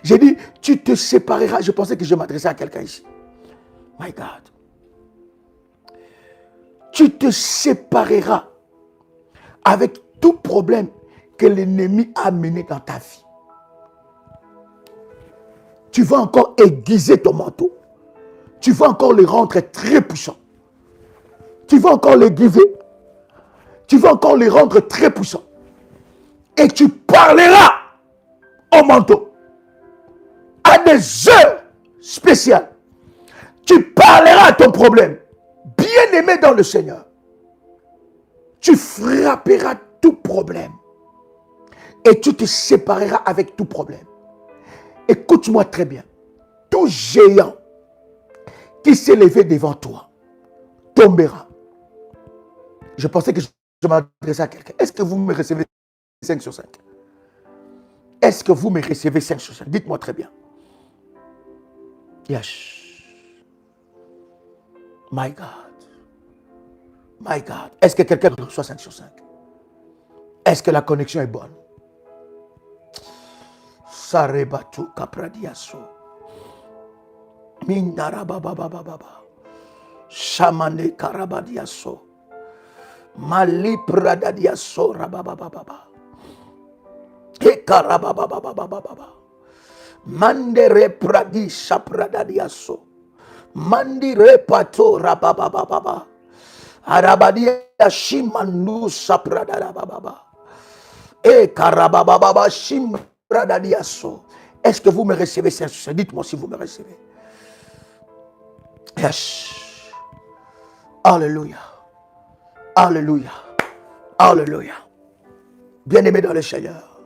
Speaker 1: J'ai dit, tu te sépareras. Je pensais que je m'adressais à quelqu'un ici. My God. Tu te sépareras avec tout problème que l'ennemi a amené dans ta vie. Tu vas encore aiguiser ton manteau. Tu vas encore le rendre très puissant. Tu vas encore l'aiguiser. Tu vas encore le rendre très puissant. Et tu parleras au manteau à des heures spéciales. Tu parleras à ton problème. Bien-aimé dans le Seigneur. Tu frapperas tout problème. Et tu te sépareras avec tout problème. Écoute-moi très bien. Tout géant qui s'est levé devant toi tombera. Je pensais que je m'adressais à quelqu'un. Est-ce que vous me recevez 5 sur 5? Est-ce que vous me recevez 5 sur 5? Dites-moi très bien. Yes. My God. My God. Est-ce que quelqu'un reçoit 5 sur 5? Est-ce que la connexion est bonne? Sarebatu kapradiaso. Mindarababababa. Shamane karabadiaso. Mali pradadiaso rababababa. Ekarabababababa. Mandere pradi sapradadiaso. Mandire pato rababababa. Arabadia shimandu sapradababa. Ekarabababa shimbradadiaso. Est-ce que vous me recevez? Dites-moi si vous me recevez. Yes. Alléluia. Alléluia. Alléluia. Bien-aimé dans le Seigneur,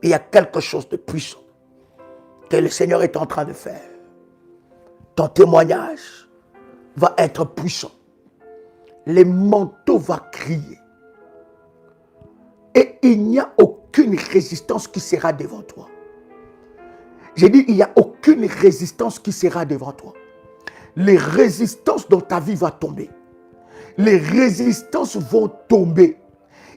Speaker 1: il y a quelque chose de puissant que le Seigneur est en train de faire. Ton témoignage va être puissant. Les manteaux vont crier. Et il n'y a aucune résistance qui sera devant toi. J'ai dit, il n'y a aucune résistance qui sera devant toi. Les résistances dans ta vie vont tomber. Les résistances vont tomber.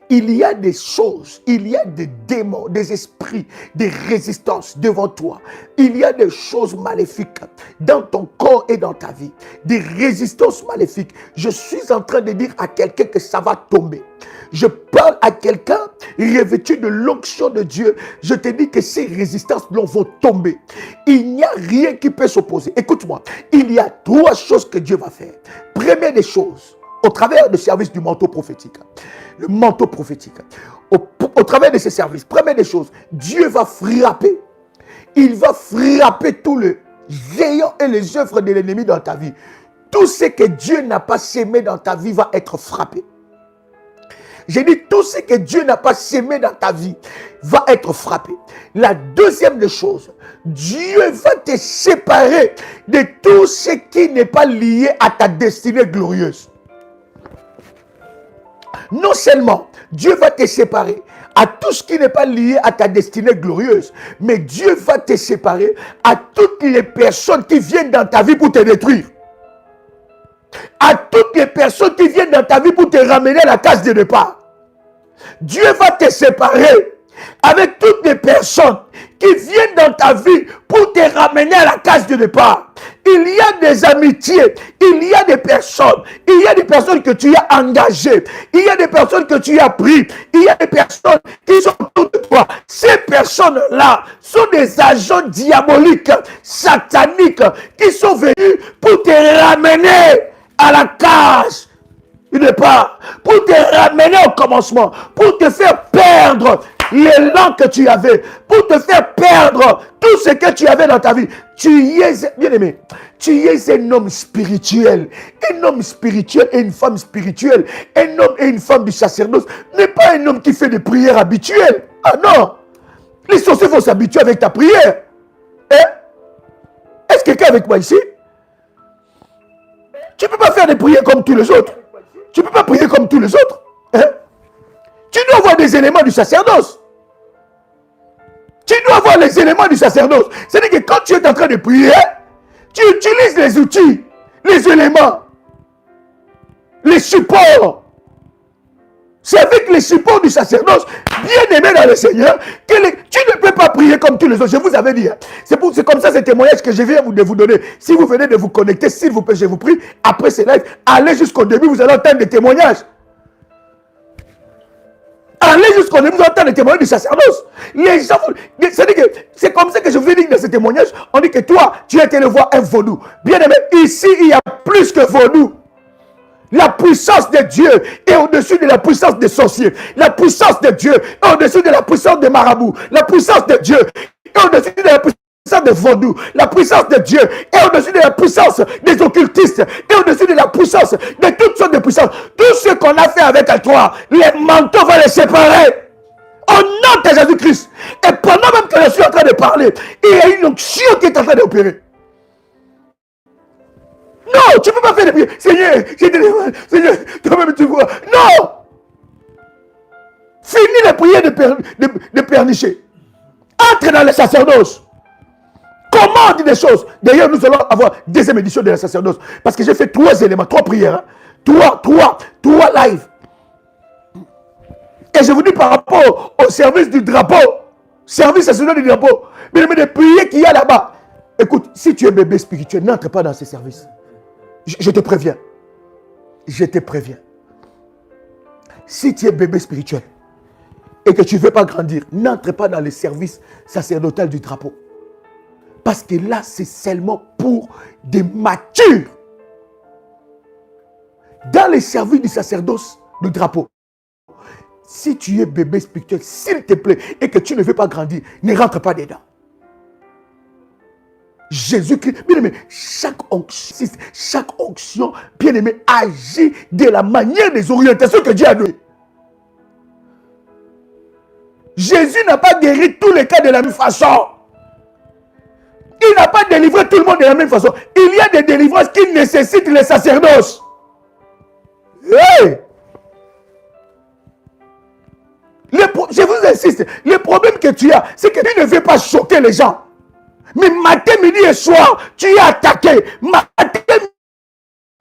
Speaker 1: Il y a des choses, il y a des démons, des esprits, des résistances devant toi. Il y a des choses maléfiques dans ton corps et dans ta vie. Des résistances maléfiques. Je suis en train de dire à quelqu'un que ça va tomber. Je parle à quelqu'un revêtu de l'onction de Dieu. Je te dis que ces résistances vont tomber. Il n'y a rien qui peut s'opposer. Écoute-moi, il y a 3 choses que Dieu va faire. Première des choses, au travers du service du manteau prophétique. Le manteau prophétique. Au travers de ce service, première des choses, Dieu va frapper. Il va frapper tout le géant et les œuvres de l'ennemi dans ta vie. Tout ce que Dieu n'a pas sémé dans ta vie va être frappé. J'ai dit, tout ce que Dieu n'a pas sémé dans ta vie va être frappé. La deuxième des choses, Dieu va te séparer de tout ce qui n'est pas lié à ta destinée glorieuse. Non seulement Dieu va te séparer à tout ce qui n'est pas lié à ta destinée glorieuse, mais Dieu va te séparer à toutes les personnes qui viennent dans ta vie pour te détruire. À toutes les personnes qui viennent dans ta vie pour te ramener à la case de départ. Dieu va te séparer avec toutes les personnes qui viennent dans ta vie pour te ramener à la case de départ. Il y a des amitiés, il y a des personnes que tu as engagées, il y a des personnes que tu as prises, il y a des personnes qui sont autour de toi. Ces personnes-là sont des agents diaboliques, sataniques, qui sont venus pour te ramener à la case du départ, pour te ramener au commencement, pour te faire perdre l'élan que tu avais, pour te faire perdre tout ce que tu avais dans ta vie. Tu es, bien aimé, tu es un homme spirituel et une femme spirituelle, un homme et une femme du sacerdoce, n'est pas un homme qui fait des prières habituelles. Ah non, les sorciers vont s'habituer avec ta prière. Est-ce que quelqu'un est avec moi ici? Tu ne peux pas faire des prières comme tous les autres. Tu ne peux pas prier comme tous les autres. Tu dois avoir des éléments du sacerdoce. Tu dois avoir les éléments du sacerdoce. C'est-à-dire que quand tu es en train de prier, tu utilises les outils, les éléments, les supports C'est avec les supports du sacerdoce, bien aimé dans le Seigneur, que tu ne peux pas prier comme tous les autres. Je vous avais dit. Hein. C'est comme ça ce témoignage que je viens de vous donner. Si vous venez de vous connecter, s'il vous plaît, je vous prie, après ce live, allez jusqu'au début, vous allez entendre des témoignages. Allez jusqu'au début, vous allez entendre des témoignages du sacerdoce. Les gens, c'est comme ça que je vous ai dit dans ce témoignage, on dit que toi, tu as été le voir un vaudou. Bien aimé, ici, il y a plus que vaudou. La puissance de Dieu est au-dessus de la puissance des sorciers. La puissance de Dieu est au-dessus de la puissance des marabouts. La puissance de Dieu est au-dessus de la puissance des vaudous. La puissance de Dieu est au-dessus de la puissance des occultistes. Et au-dessus de la puissance de toutes sortes de puissances. Tout ce qu'on a fait avec toi, les manteaux vont les séparer. Au nom de Jésus-Christ. Et pendant même que je suis en train de parler, il y a une onction qui est en train d'opérer. Non, tu ne peux pas faire des prières. Seigneur, j'ai des demandes. Seigneur, toi-même tu vois. Non. Finis les prières de pernicher. Entre dans le sacerdoce. Comment on dit des choses? D'ailleurs, nous allons avoir deuxième édition de la sacerdoce. Parce que j'ai fait 3 éléments, 3 prières. Hein. 3 lives. Et je vous dis par rapport au service du drapeau. Service national du drapeau. Mais les prières qu'il y a là-bas. Écoute, si tu es bébé spirituel, n'entre pas dans ces services. Je te préviens. Je te préviens. Si tu es bébé spirituel et que tu ne veux pas grandir, n'entre pas dans le service sacerdotal du drapeau. Parce que là, c'est seulement pour des matures. Dans les services du sacerdoce du drapeau, si tu es bébé spirituel, s'il te plaît, et que tu ne veux pas grandir, ne rentre pas dedans. Jésus-Christ, bien aimé, chaque onction, bien aimé, agit de la manière des orientations que Dieu a données. Jésus n'a pas guéri tous les cas de la même façon. Il n'a pas délivré tout le monde de la même façon. Il y a des délivrances qui nécessitent le sacerdoce. Hey! Je vous insiste, le problème que tu as, c'est que tu ne veux pas choquer les gens. Mais matin, midi et soir, tu es attaqué. Matin,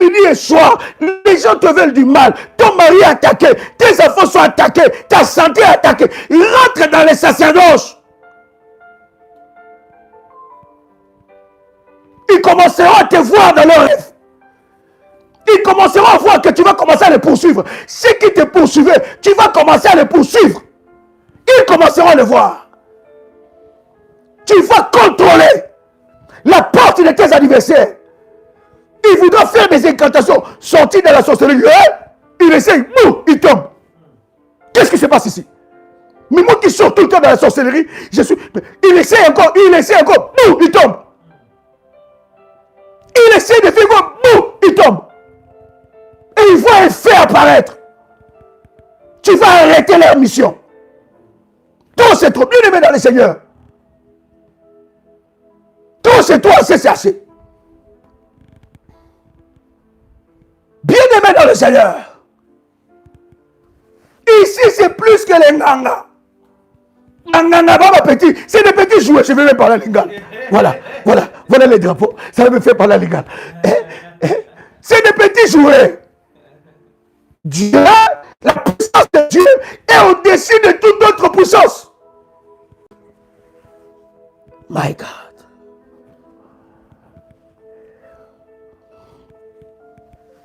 Speaker 1: midi et soir, les gens te veulent du mal. Ton mari est attaqué. Tes enfants sont attaqués. Ta santé est attaquée. Rentre dans les sacerdoces. Ils commenceront à te voir dans leurs rêves. Ils commenceront à voir que tu vas commencer à les poursuivre. Ceux qui te poursuivaient, tu vas commencer à les poursuivre. Ils commenceront à le voir. Tu vas contrôler la porte de tes adversaires. Il voudra faire des incantations, sortir de la sorcellerie. Il essaye, il tombe. Qu'est-ce qui se passe ici? Mais moi qui sors tout le temps dans la sorcellerie, il essaie encore, il tombe. Il essaie de faire quoi? Il tombe. Et il voit un fait apparaître. Tu vas arrêter leur mission. Tout c'est trop bien aimé dans le Seigneur. Tout c'est toi, c'est assez. Bien aimé dans le Seigneur. Ici, c'est plus que les nganga. Nganga, pas petit. C'est des petits jouets. Je vais même parler lingala. Voilà les drapeaux. Ça me fait parler lingala. C'est des petits jouets. Dieu, la puissance de Dieu est au-dessus de toute autre puissance. My God.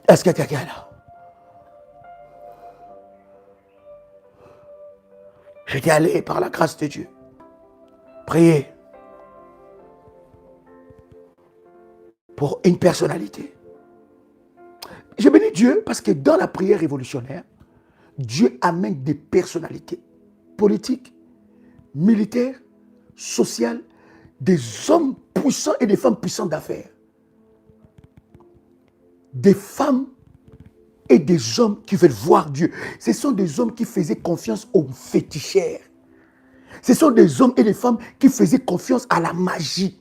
Speaker 1: Est-ce que quelqu'un est là? J'étais allé par la grâce de Dieu prier pour une personnalité. Je bénis Dieu parce que dans la prière révolutionnaire, Dieu amène des personnalités politiques, militaires, sociales, des hommes puissants et des femmes puissantes d'affaires. Des femmes et des hommes qui veulent voir Dieu. Ce sont des hommes qui faisaient confiance aux féticheurs. Ce sont des hommes et des femmes qui faisaient confiance à la magie.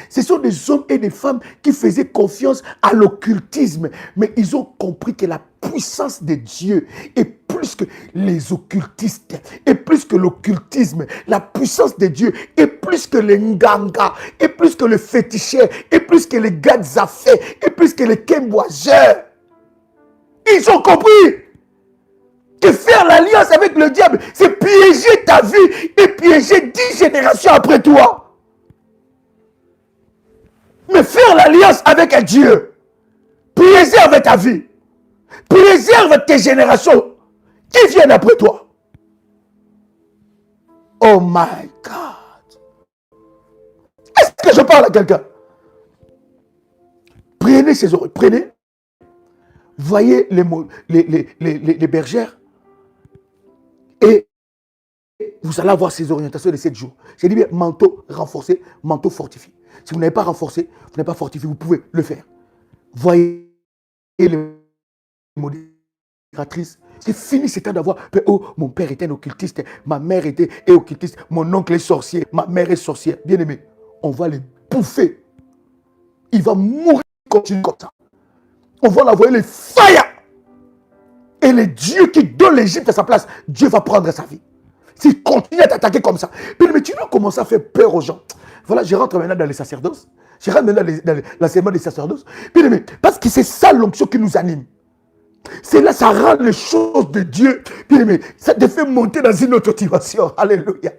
Speaker 1: Ce sont des hommes et des femmes qui faisaient confiance à l'occultisme. Mais ils ont compris que la puissance de Dieu est plus que les occultistes, est plus que l'occultisme. La puissance de Dieu est plus que les nganga, est plus que le féticheur, est plus que les gadzafés, est plus que les kemboiseurs. Ils ont compris. Que faire l'alliance avec le diable, c'est piéger ta vie et piéger 10 générations après toi. Mais faire l'alliance avec un Dieu préserve ta vie, préserve tes générations qui viennent après toi. Oh my God. Est-ce que je parle à quelqu'un? Prenez ces oreilles, prenez. Voyez les bergères et vous allez avoir ces orientations de 7 jours. J'ai dit bien manteau renforcé, manteau fortifié. Si vous n'avez pas renforcé, vous n'avez pas fortifié, vous pouvez le faire. Voyez les modératrices. C'est fini ce temps d'avoir. Oh, mon père était un occultiste, ma mère était occultiste, mon oncle est sorcier, ma mère est sorcière. Bien aimé, on va les bouffer. Il va mourir continue comme ça. On va l'envoyer les fire. Et le Dieu qui donne l'Égypte à sa place, Dieu va prendre sa vie. S'il continue à t'attaquer comme ça. Mais tu dois commencer à faire peur aux gens. Voilà, je rentre maintenant dans les sacerdoces. Je rentre maintenant dans l'enseignement des sacerdoces. Bien, parce que c'est ça l'onction qui nous anime. C'est là, ça rend les choses de Dieu. Bien aimé, ça te fait monter dans une autre dimension. Alléluia.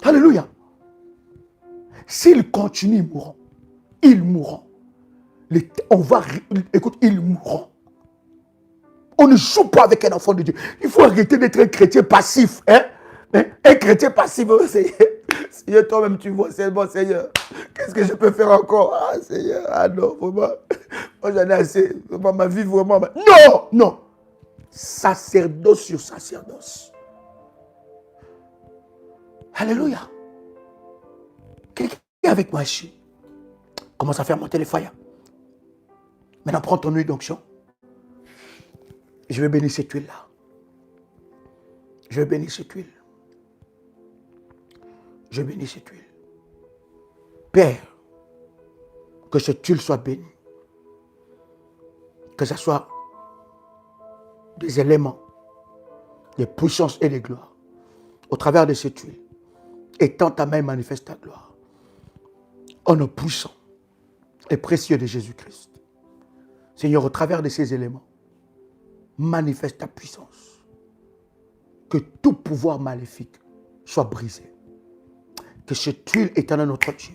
Speaker 1: Alléluia. S'ils continuent, ils mourront. Ils mourront. Écoute, ils mourront. On ne joue pas avec un enfant de Dieu. Il faut arrêter d'être un chrétien passif. Un chrétien passif, Seigneur, toi-même, tu vois, c'est bon, Seigneur. Qu'est-ce que je peux faire encore? Ah, Seigneur, ah non, vraiment. Moi, j'en ai assez. Vraiment, ma vie, vraiment. Non, non. Sacerdoce sur sacerdoce. Alléluia. Quelqu'un est avec moi ici. Commence à faire monter les fire. Maintenant, prends ton huile d'onction. Je vais bénir cette huile-là. Je vais bénir cette huile. Je bénis cette huile. Père, que cette huile soit bénie. Que ce soit des éléments, des puissances et des gloires. Au travers de cette huile, étends ta main et manifeste ta gloire. Au nom puissant et précieux de Jésus-Christ. Seigneur, au travers de ces éléments, manifeste ta puissance. Que tout pouvoir maléfique soit brisé. Que cette huile éternelle, notre Dieu,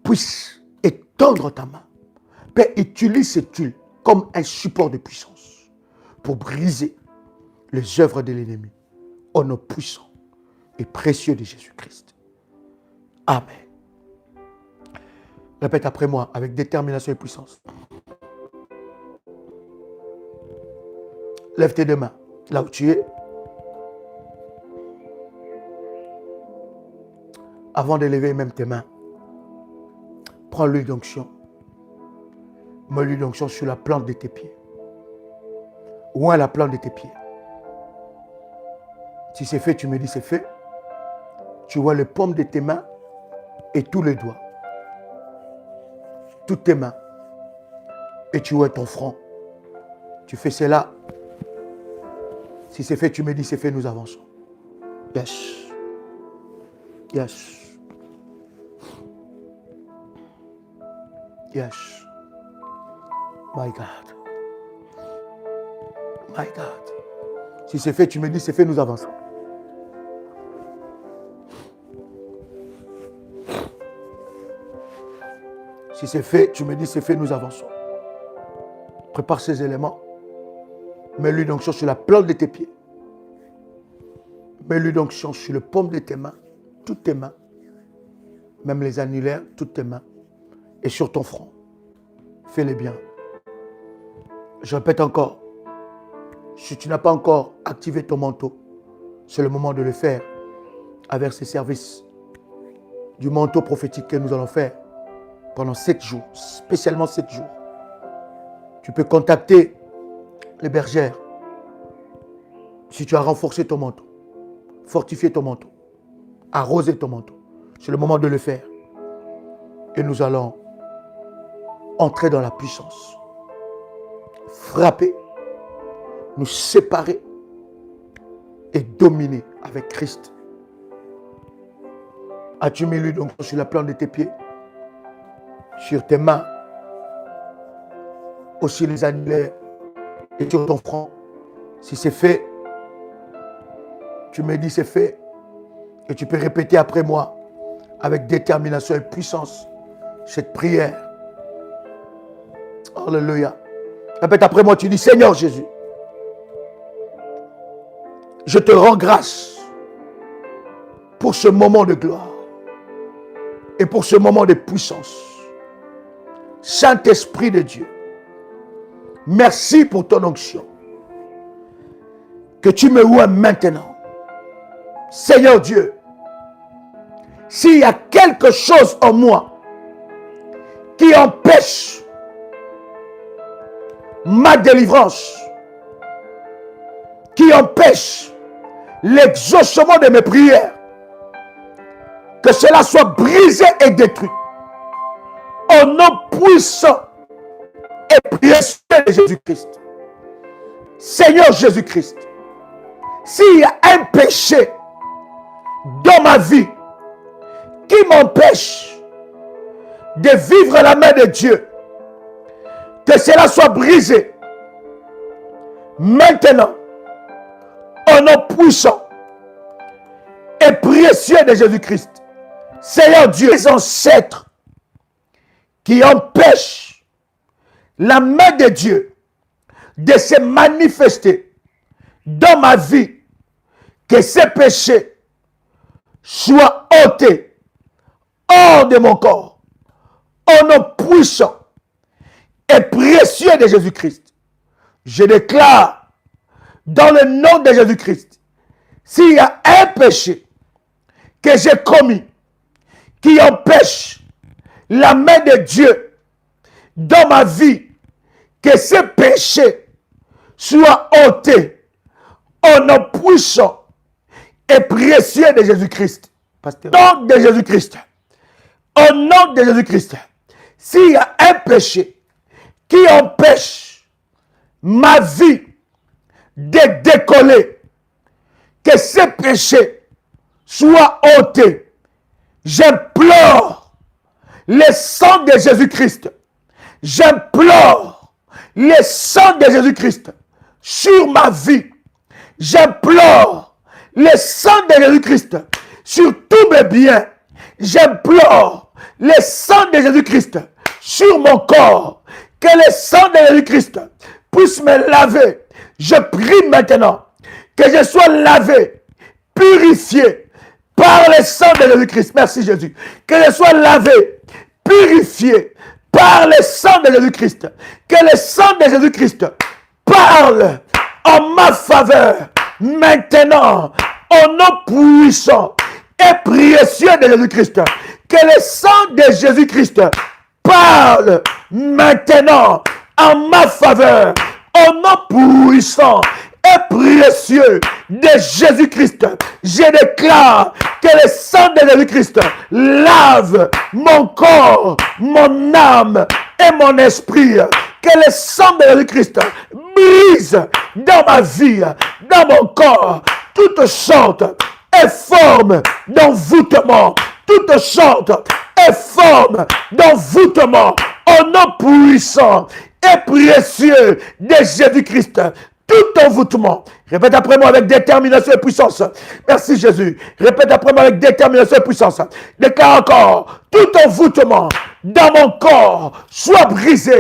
Speaker 1: puisse étendre ta main. Père, utilise cette huile comme un support de puissance pour briser les œuvres de l'ennemi. Au nom puissant et précieux de Jésus-Christ. Amen. Répète après moi avec détermination et puissance. Lève tes deux mains là où tu es. Avant de lever même tes mains, prends l'huile d'onction. Mets l'huile d'onction sur la plante de tes pieds. Ou à la plante de tes pieds. Si c'est fait, tu me dis c'est fait. Tu vois les paumes de tes mains et tous les doigts. Toutes tes mains. Et tu vois ton front. Tu fais cela. Si c'est fait, tu me dis c'est fait, nous avançons. Yes. Yes. Yes. My God. My God. Si c'est fait, tu me dis c'est fait, nous avançons. Si c'est fait, tu me dis c'est fait, nous avançons. Prépare ces éléments. Mets l'huile d'onction sur la plante de tes pieds. Mets l'huile d'onction sur le paume de tes mains, toutes tes mains, même les annulaires, toutes tes mains, et sur ton front. Fais-les bien. Je répète encore, si tu n'as pas encore activé ton manteau, c'est le moment de le faire avec ces services du manteau prophétique que nous allons faire pendant 7 jours, spécialement 7 jours. Tu peux contacter les bergères si tu as renforcé ton manteau, fortifié ton manteau, arrosé ton manteau. C'est le moment de le faire. Et nous allons entrer dans la puissance, frapper, nous séparer et dominer avec Christ. As-tu mis l'huile donc sur la plante de tes pieds, sur tes mains, aussi les annulaires et sur ton front. Si c'est fait, tu me dis c'est fait. Et tu peux répéter après moi avec détermination et puissance cette prière. Alléluia. Répète après moi, tu dis Seigneur Jésus, je te rends grâce pour ce moment de gloire et pour ce moment de puissance. Saint-Esprit de Dieu, merci pour ton onction que tu me ouvres maintenant. Seigneur Dieu, s'il y a quelque chose en moi qui empêche ma délivrance, qui empêche l'exaucement de mes prières, que cela soit brisé et détruit. Au nom puissant et précieux de Jésus-Christ. Seigneur Jésus-Christ, s'il y a un péché dans ma vie qui m'empêche de vivre la main de Dieu, que cela soit brisé maintenant, au nom puissant et précieux de Jésus-Christ. Seigneur Dieu, les ancêtres qui empêchent la main de Dieu de se manifester dans ma vie, que ces péchés soient ôtés hors de mon corps, au nom puissant et précieux de Jésus-Christ. Je déclare dans le nom de Jésus-Christ, s'il y a un péché que j'ai commis qui empêche la main de Dieu dans ma vie, que ce péché soit ôté au nom puissant et précieux de Jésus-Christ. Au nom de Jésus-Christ. Au nom de Jésus-Christ. S'il y a un péché qui empêche ma vie de décoller, que ce péché soit ôté, j'implore le sang de Jésus-Christ. J'implore le sang de Jésus-Christ sur ma vie. J'implore le sang de Jésus-Christ sur tous mes biens. J'implore le sang de Jésus-Christ sur mon corps. Que le sang de Jésus-Christ puisse me laver. Je prie maintenant que je sois lavé, purifié par le sang de Jésus-Christ. Merci Jésus. Que je sois lavé, purifié par le sang de Jésus-Christ. Que le sang de Jésus-Christ parle en ma faveur maintenant, au nom puissant et précieux de Jésus-Christ. Que le sang de Jésus-Christ parle maintenant en ma faveur, au nom puissant et précieux de Jésus-Christ. Je déclare que le sang de Jésus-Christ lave mon corps, mon âme et mon esprit. Que le sang de Jésus-Christ brise dans ma vie, dans mon corps, toute sorte et forme d'envoûtement, toute sorte et forme d'envoûtement, au nom puissant et précieux de Jésus-Christ. Tout envoûtement. Répète après moi avec détermination et puissance. Merci Jésus. Répète après moi avec détermination et puissance. Déclare encore. Tout envoûtement dans mon corps soit brisé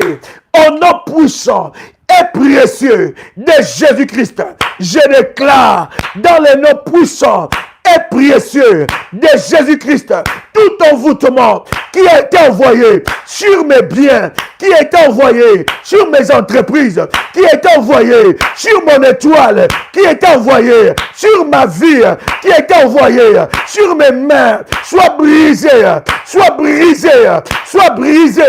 Speaker 1: au nom puissant et précieux de Jésus-Christ. Je déclare dans le nom puissant et précieux de Jésus-Christ, tout envoûtement qui a été envoyé sur mes biens, qui a été envoyé sur mes entreprises, qui a été envoyé sur mon étoile, qui a été envoyé sur ma vie, qui a été envoyé sur mes mains, soit brisé, soit brisé, soit brisé,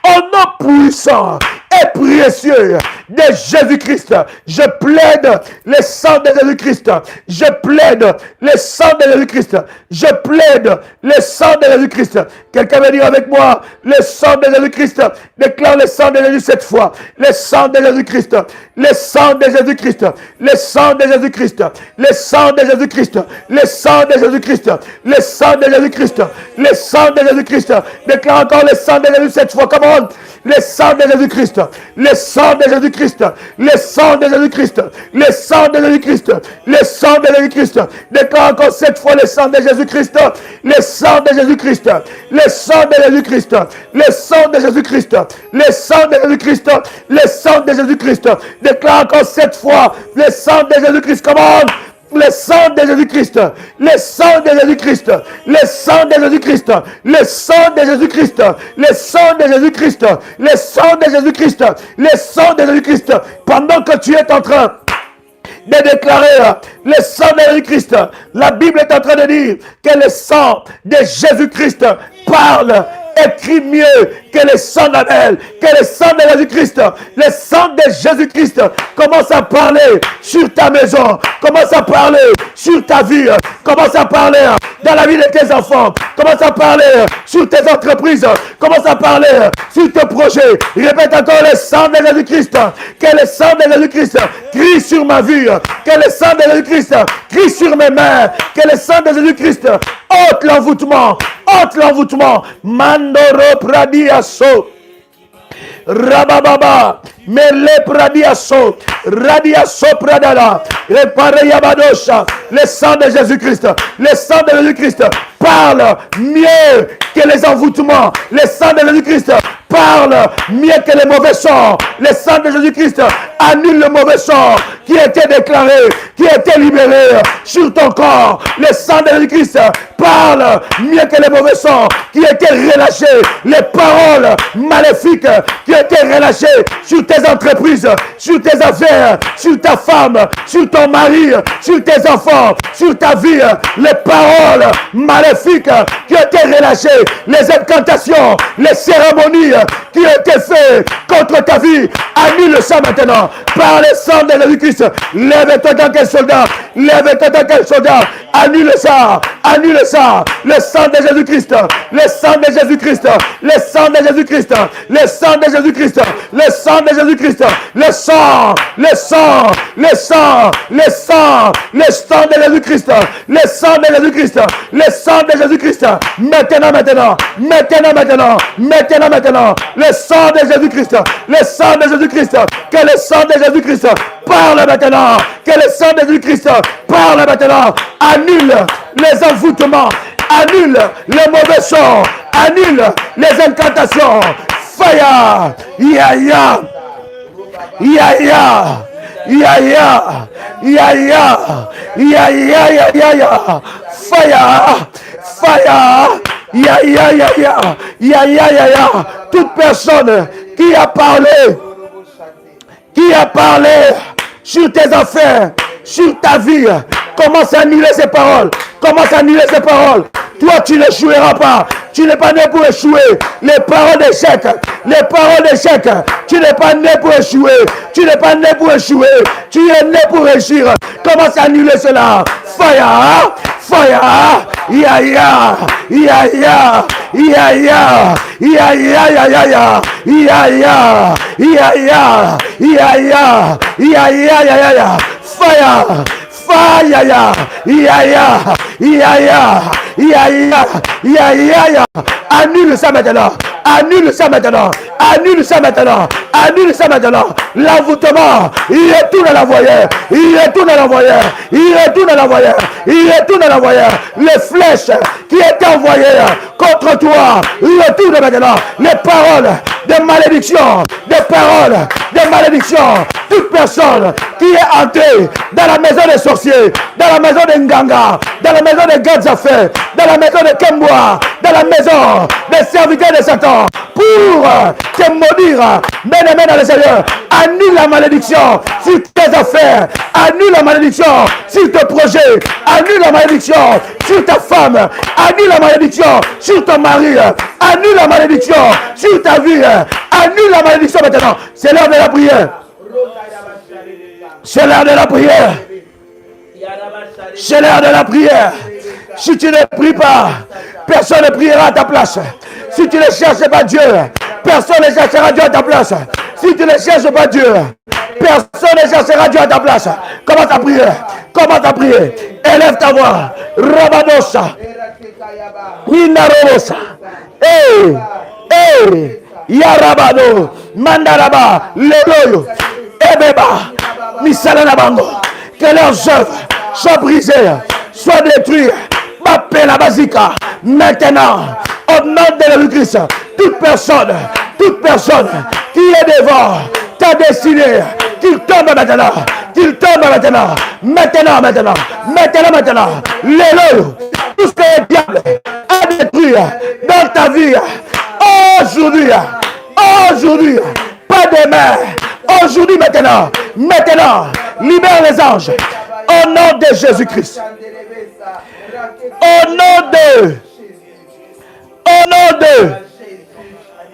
Speaker 1: au nom puissant et précieux de Jésus-Christ. Je plaide le sang de Jésus-Christ. Je plaide le sang de Jésus-Christ. Je plaide le sang de Jésus-Christ. Quelqu'un va dire avec moi, le sang de Jésus-Christ. Déclare le sang de Jésus cette fois. Le sang de Jésus-Christ. Le sang de Jésus-Christ. Le sang de Jésus-Christ. Le sang de Jésus-Christ. Le sang de Jésus-Christ. Le sang de Jésus-Christ. Le sang de Jésus-Christ. Déclare encore le sang de Jésus cette fois. Come on. Le sang de Jésus-Christ, le sang de Jésus-Christ, le sang de Jésus-Christ, le sang de Jésus-Christ, le sang de Jésus-Christ. Déclare encore cette fois le sang de Jésus-Christ, le sang de Jésus-Christ, le sang de Jésus-Christ, le sang de Jésus-Christ, le sang de Jésus-Christ, le sang de Jésus-Christ. Déclare encore cette fois le sang de Jésus-Christ. Comment? Le sang de Jésus-Christ, le sang de Jésus-Christ, le sang de Jésus-Christ, le sang de Jésus-Christ, le sang de Jésus-Christ, le sang de Jésus-Christ, le sang de Jésus-Christ. Pendant que tu es en train de déclarer le sang de Jésus-Christ, la Bible est en train de dire que le sang de Jésus-Christ parle, écrit mieux que le sang d'Abel, que le sang de Jésus-Christ. Le sang de Jésus-Christ commence à parler sur ta maison, commence à parler sur ta vie, commence à parler dans la vie de tes enfants, commence à parler sur tes entreprises, commence à parler sur tes projets. Répète encore le sang de Jésus-Christ, que le sang de Jésus-Christ crie sur ma vie, que le sang de Jésus-Christ crie sur mes mains, que le sang de Jésus-Christ ôte l'envoûtement, ôte l'envoûtement. Mandoro pradiaso. Rabababa, Mele Pradiaso, Radiaso Pradala, Repare Yabadosha, le sang de Jésus-Christ, le sang de Jésus-Christ parle mieux que les envoûtements, le sang de Jésus-Christ parle mieux que les mauvais sorts, le sang de Jésus-Christ annule le mauvais sort qui était déclaré, qui était libéré sur ton corps, le sang de Jésus-Christ parle mieux que les mauvais sorts qui étaient relâchés, les paroles maléfiques qui étaient relâchées sur tes entreprises, sur tes affaires, sur ta femme, sur ton mari, sur tes enfants, sur ta vie, les paroles maléfiques qui étaient relâchées, les incantations, les cérémonies qui étaient faites contre ta vie, annule ça maintenant par le sang de Jésus-Christ. Lève-toi dans quel soldat, lève-toi dans quel soldat, annule ça, le sang de Jésus-Christ, le sang de Jésus-Christ, le sang de Jésus-Christ, le sang de Jésus-Christ, le sang de Jésus-Christ, le sang, le sang, le sang, le sang, le sang de Jésus-Christ, le sang de Jésus-Christ, le sang de Jésus-Christ, maintenant, le sang de Jésus-Christ, le sang de Jésus-Christ, que le sang de Jésus-Christ parle maintenant, que le sang de Jésus-Christ parle maintenant, annule les envoûtements, annule les mauvais sorts, annule les incantations. Fire, ya ya, ya ya, ya ya, ya ya, ya ya ya ya ya, fire, fire, ya ya ya ya, ya ya ya ya. Toute personne qui a parlé sur tes affaires, sur ta vie, commence à annuler ces paroles. Commence à annuler ces paroles. Toi, tu n'échoueras pas. Tu n'es pas né pour échouer. Les paroles d'échec. Les paroles d'échec. Tu n'es pas né pour échouer. Tu n'es pas né pour échouer. Tu es né pour réussir. Commence à annuler cela. Fire. Fire. Ya ya. Ya ya. Ya ya. Ya ya ya ya ya. Ya ya. Ya ya. Ya ya. Ya ya ya ya. Fire. Fire, ya ya, ya ya, ya ya, ya ya. Annule ça maintenant. Annule ça maintenant. Annule ça maintenant. Annule ça maintenant. L'envoûtement, il retourne à l'envoyeur. Il retourne à l'envoyeur. Il retourne à l'envoyeur. Il retourne à l'envoyeur. Les flèches qui étaient envoyées contre toi, il retourne maintenant. Les paroles de malédiction, des paroles de malédiction. Toute personne qui est entrée dans la maison des sorciers, dans la maison de Nganga, dans la maison de Gadzafé, dans la maison de Kemboa, dans la maison des serviteurs de Satan, pour te maudire, bien-aimé dans le Seigneur, annule la malédiction sur tes affaires, annule la malédiction sur tes projets, annule la malédiction sur ta femme, annule la malédiction sur ton mari, annule la malédiction sur ta vie, annule la malédiction maintenant. C'est l'heure de la prière. C'est l'heure de la prière. C'est l'heure de la prière. Si tu ne pries pas, personne ne priera à ta place. Si tu ne cherches pas Dieu, personne ne cherchera Dieu à ta place. Si tu ne cherches pas Dieu, personne ne cherchera Dieu à ta place. Commence à prier. Commence à prier. Élève ta voix. Rabadosa. Minarosa. Yarabado. Mandaraba. Leloyo. Ebeba. Misalanabango. Que leurs œuvres soient brisées, soient détruites. Bapé la basica. Maintenant, au nom de Jésus-Christ, toute personne qui est devant ta destinée, qu'il tombe maintenant, qu'il tombe maintenant, maintenant, l'élo, tout ce que le diable a détruit dans ta vie, aujourd'hui, pas demain, aujourd'hui, maintenant, libère les anges, au nom de Jésus-Christ, au nom de,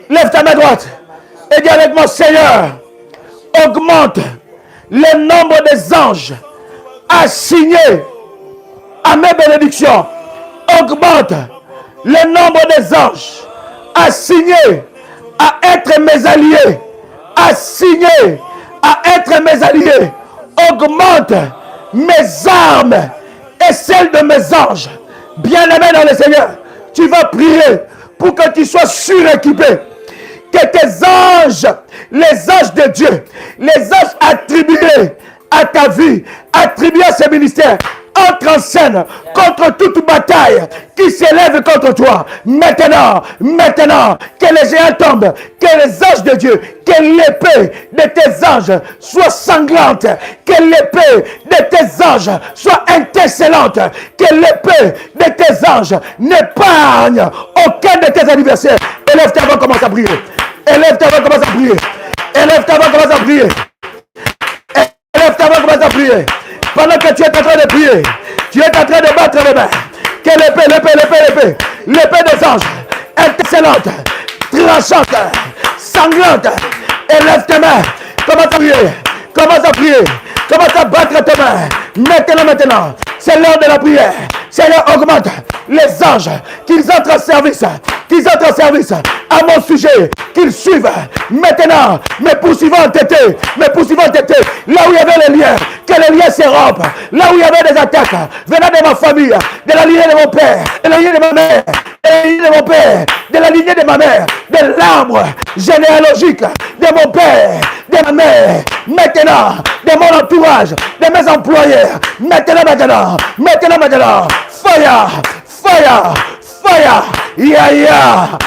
Speaker 1: lève ta main droite et dis avec moi, Seigneur, augmente le nombre des anges assignés à mes bénédictions. Augmente le nombre des anges assignés à être mes alliés. Assignés à être mes alliés. Augmente mes armes et celles de mes anges. Bien-aimé dans le Seigneur, tu vas prier pour que tu sois suréquipé. Que tes anges, les anges de Dieu, les anges attribués à ta vie, attribués à ce ministère, entrent en scène contre toute bataille qui s'élève contre toi. Maintenant, que les géants tombent, que les anges de Dieu, que l'épée de tes anges soit sanglante, que l'épée de tes anges soit intercellente, que l'épée de tes anges n'épargne aucun de tes adversaires. Élève ta voix, commence à prier. Élève ta voix, commence à prier. Élève ta voix, commence à prier. Élève ta voix, commence à prier. Pendant que tu es en train de prier, tu es en train de battre les mains. Que l'épée des anges, intercellente, tranchante, sanglante, élève tes mains. Commence à prier. Commence à prier. Commence à battre tes mains. Maintenant. C'est l'heure de la prière. Seigneur, augmente les anges, qu'ils entrent en service, à mon sujet, qu'ils suivent maintenant mes poursuivants entêtés, là où il y avait les liens, que les liens se rompent, là où il y avait des attaques, venant de ma famille, de la lignée de mon père, de la lignée de ma mère, de la lignée de mon père, de la lignée de ma mère, de l'arbre généalogique de mon père, de ma mère, maintenant, de mon entourage, de mes employés, maintenant, fire, ya ya,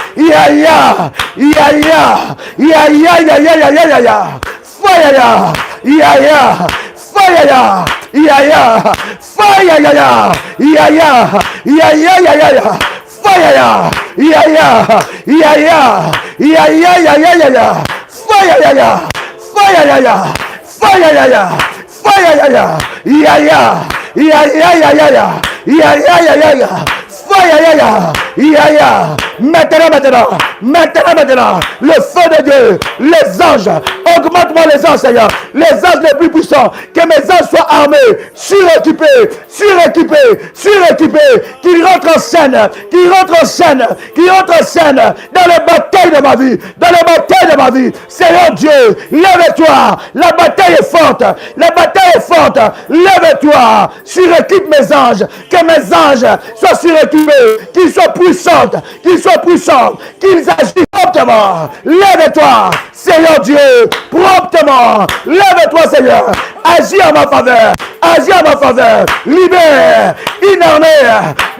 Speaker 1: Maintenant, le feu de Dieu, les anges, augmente-moi les anges, Seigneur, les anges les plus puissants, que mes anges soient armés, suréquipés, qu'ils rentrent en scène, dans les batailles de ma vie, Seigneur Dieu, lève-toi, la bataille est forte, lève-toi, suréquipe mes anges, que mes anges soient suréquipés, qu'ils soient puissants, qu'ils agissent promptement. Lève-toi, Seigneur Dieu, promptement. Lève-toi, Seigneur. Agis en ma faveur. Libère une armée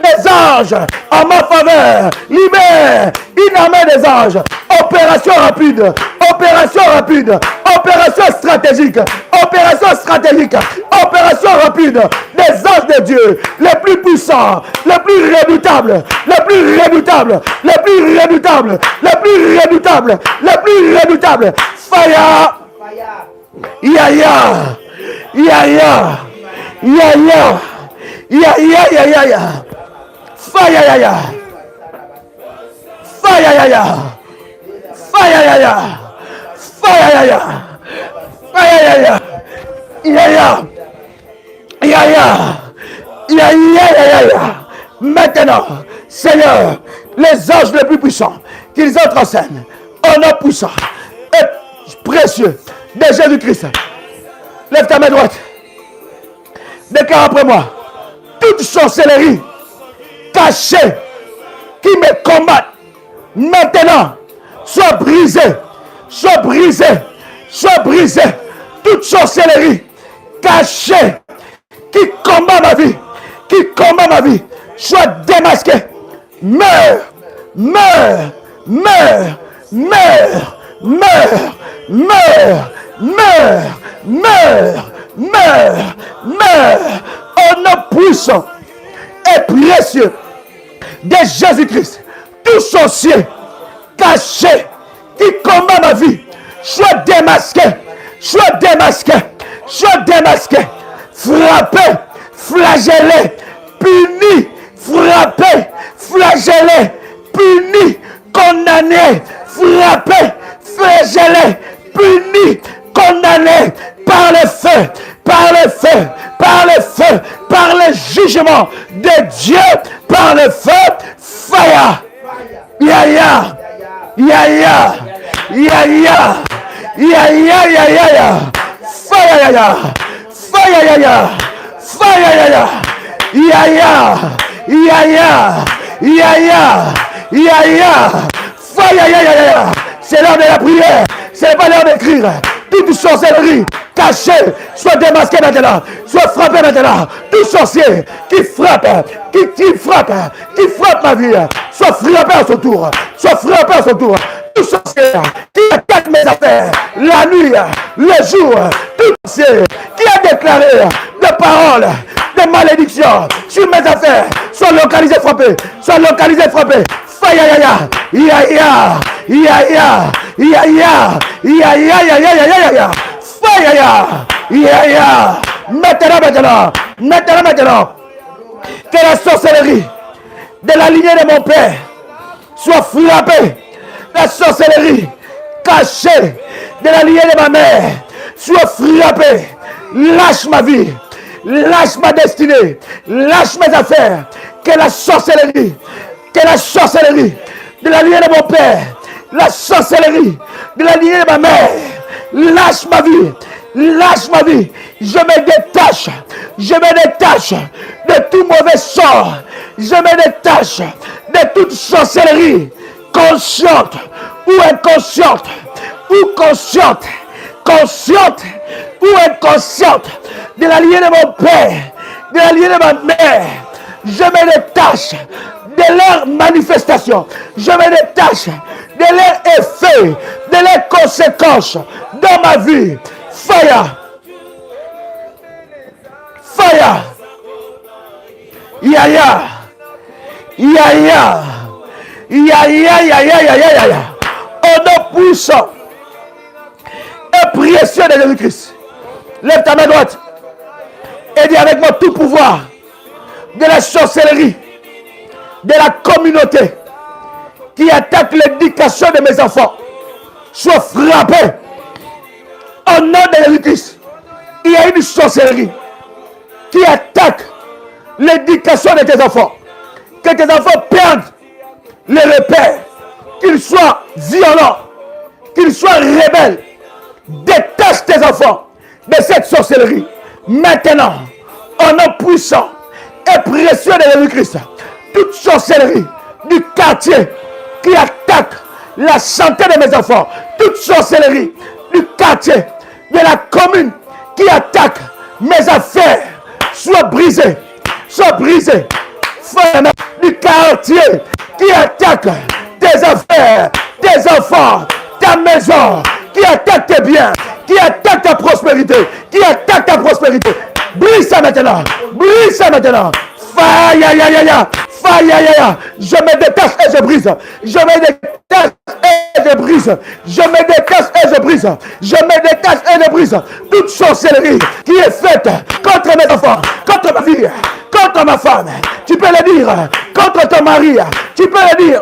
Speaker 1: des anges en ma faveur. Libère une armée des anges. Opération rapide. Opération stratégique. Opération rapide des anges de Dieu, les plus puissants, les plus redoutables. Fire. Yaya. Yaya. Yaya. Maintenant, Seigneur, les anges les plus puissants, qu'ils entrent en scène, au nom puissant et précieux de Jésus-Christ. Lève ta main droite. Déclare après moi. Toute sorcellerie cachée qui me combat maintenant soit brisée, soit brisée, soit brisée. Toute sorcellerie cachée qui combat ma vie, soit démasquée. Meurs, meurs, meurs, meurs, meurs, meurs, meurs, meurs, meurs, meurs. Au nom puissant et précieux de Jésus-Christ, tout sorcier caché qui combat ma vie, soit démasqué, soit démasqué, soit démasqué, frappé, flagellé, puni, frappé, flagellé, puni, condamné, frappé, flagellé, puni, condamné par le feu, par le feu, par le feu, par le jugement de Dieu, par le feu, fire. Yaya, yaya, yaya, yaya, yaya, fire, yaya, fire, yaya, fire, yaya, yaya, yaya, yaya, yaya, fire, yaya. C'est l'heure de la prière, c'est pas l'heure d'écrire. Toute sorcellerie cachée soit démasquée maintenant, soit frappée maintenant. Tout sorcier qui frappe, qui frappe ma vie, soit frappé à son tour, soit frappé à son tour. Tout sorcier qui attaque mes affaires, la nuit, le jour, tout sorcier qui a déclaré des paroles, des malédictions sur mes affaires, soit localisé, frappé, soit localisé, frappé. Fire, yaya, yaya, yaya, yaya, yaya, yaya, yaya, fire, yaya. Maintenant, que la sorcellerie de la lignée de mon père soit frappée, la sorcellerie cachée de la lignée de ma mère soit frappée. Lâche ma vie, lâche ma destinée, lâche mes affaires. Que la sorcellerie de la lignée de mon père, la sorcellerie de la lignée de ma mère, lâche ma vie, lâche ma vie. Je me détache de tout mauvais sort, je me détache de toute sorcellerie, consciente ou inconsciente, ou consciente, ou inconsciente, de la lignée de mon père, de la lignée de ma mère. Je me détache de leurs manifestations, je me détache de leurs effets, de leurs conséquences dans ma vie. Fire, fire, yaya, yaya, yaya, yaya, yaya, yaya. Au nom puissant et précieux de Jésus-Christ, lève ta main droite et dis avec moi tout pouvoir de la sorcellerie, de la communauté qui attaque l'éducation de mes enfants, soit frappé au nom de Jésus-Christ. Il y a une sorcellerie qui attaque l'éducation de tes enfants. Que tes enfants perdent les repères, qu'ils soient violents, qu'ils soient rebelles. Détache tes enfants de cette sorcellerie. Maintenant, au nom puissant et précieux de Jésus-Christ, toute sorcellerie du quartier qui attaque la santé de mes enfants, toute sorcellerie du quartier, de la commune qui attaque mes affaires, soit brisée, soit brisée. Frère du quartier qui attaque tes affaires, tes enfants, ta maison, qui attaque tes biens, qui attaque ta prospérité, qui attaque ta prospérité. Brise ça maintenant, brise ça maintenant. Fire, je me détache et je brise. Je me détache et je brise. Je me détache et je brise. Je me détache et je brise. Toute sorcellerie qui est faite contre mes enfants, contre ma vie, contre ma femme. Tu peux le dire contre ton mari. Tu peux le dire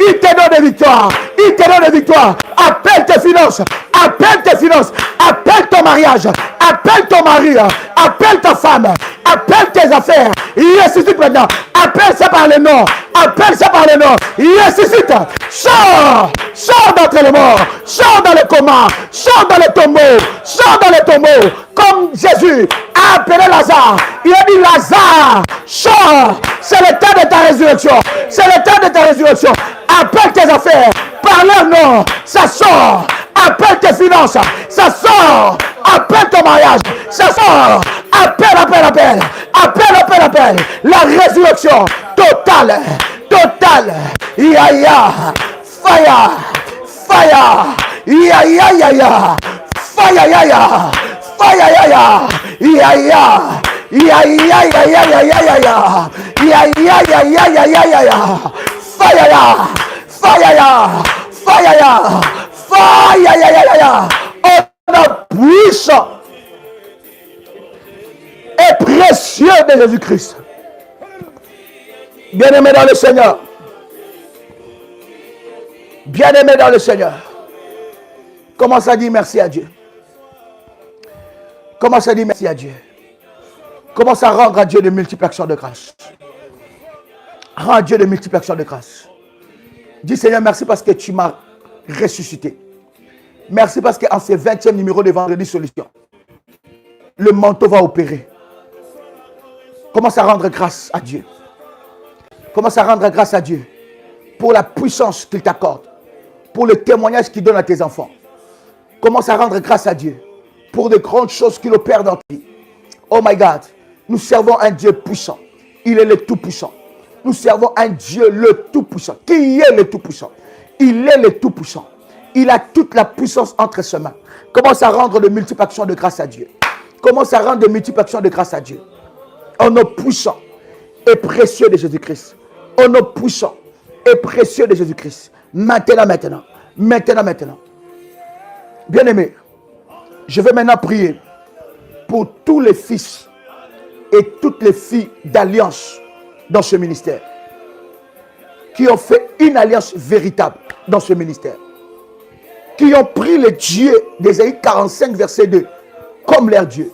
Speaker 1: Il te donne des victoires. Il te donne des victoires. Appelle tes finances. Appelle tes finances. Appelle ton mariage. Appelle ton mari. Appelle ta femme. Appelle tes affaires. Ressuscite maintenant. Appelle ça par les noms. Appelle ça par les noms. Ressuscite. Sors. Sors d'entre les morts. Sors dans les comas. Sors dans les tombeaux. Sors dans les tombeaux. Comme Jésus a appelé Lazare. Il a dit Lazare, sors. C'est le temps de ta résurrection. C'est le temps de ta résurrection. Appelle tes affaires. Par leur nom. Ça sort. Appelle tes finances. Ça sort. Appelle ton mariage. Ça sort. Appelle, appelle, appelle. Appelle, appelle, appelle. La résurrection totale. Totale. Yaya. Fire. Fire. Yaya. Yaya. Fire. Yaya. Fire. Yaya. Yaya. Yaya. Yaya. Yaya. Yaya. Yaya. Yaya. Fire. Fire. Fire. Fire. On a puissant et précieux de Jésus-Christ. Bien-aimé dans le Seigneur. Bien-aimé dans le Seigneur. Commence à dire merci à Dieu. Commence à dire merci à Dieu. Commence à rendre à Dieu de multiples actions de grâce. Rends à Dieu de multiples actions de grâce. Dis Seigneur, merci parce que tu m'as ressuscité. Merci parce qu'en ce 20e numéro de Vendredi Solution, le manteau va opérer. Commence à rendre grâce à Dieu. Commence à rendre grâce à Dieu pour la puissance qu'il t'accorde, pour le témoignage qu'il donne à tes enfants. Commence à rendre grâce à Dieu pour de grandes choses qu'il opère dans ta vie. Oh my God, nous servons un Dieu puissant. Il est le Tout-Puissant. Nous servons un Dieu le Tout-Puissant. Qui est le Tout-Puissant? Il est le Tout-Puissant. Il a toute la puissance entre ses mains. Commence à rendre de multiples actions de grâce à Dieu. Commence à rendre de multiples actions de grâce à Dieu. Au nom puissant et précieux de Jésus-Christ. Au nom puissant et précieux de Jésus-Christ. Maintenant. Bien-aimés, je vais maintenant prier pour tous les fils et toutes les filles d'alliance dans ce ministère, qui ont fait une alliance véritable dans ce ministère, qui ont pris le Dieu d'Ésaïe 45 verset 2 comme leur Dieu,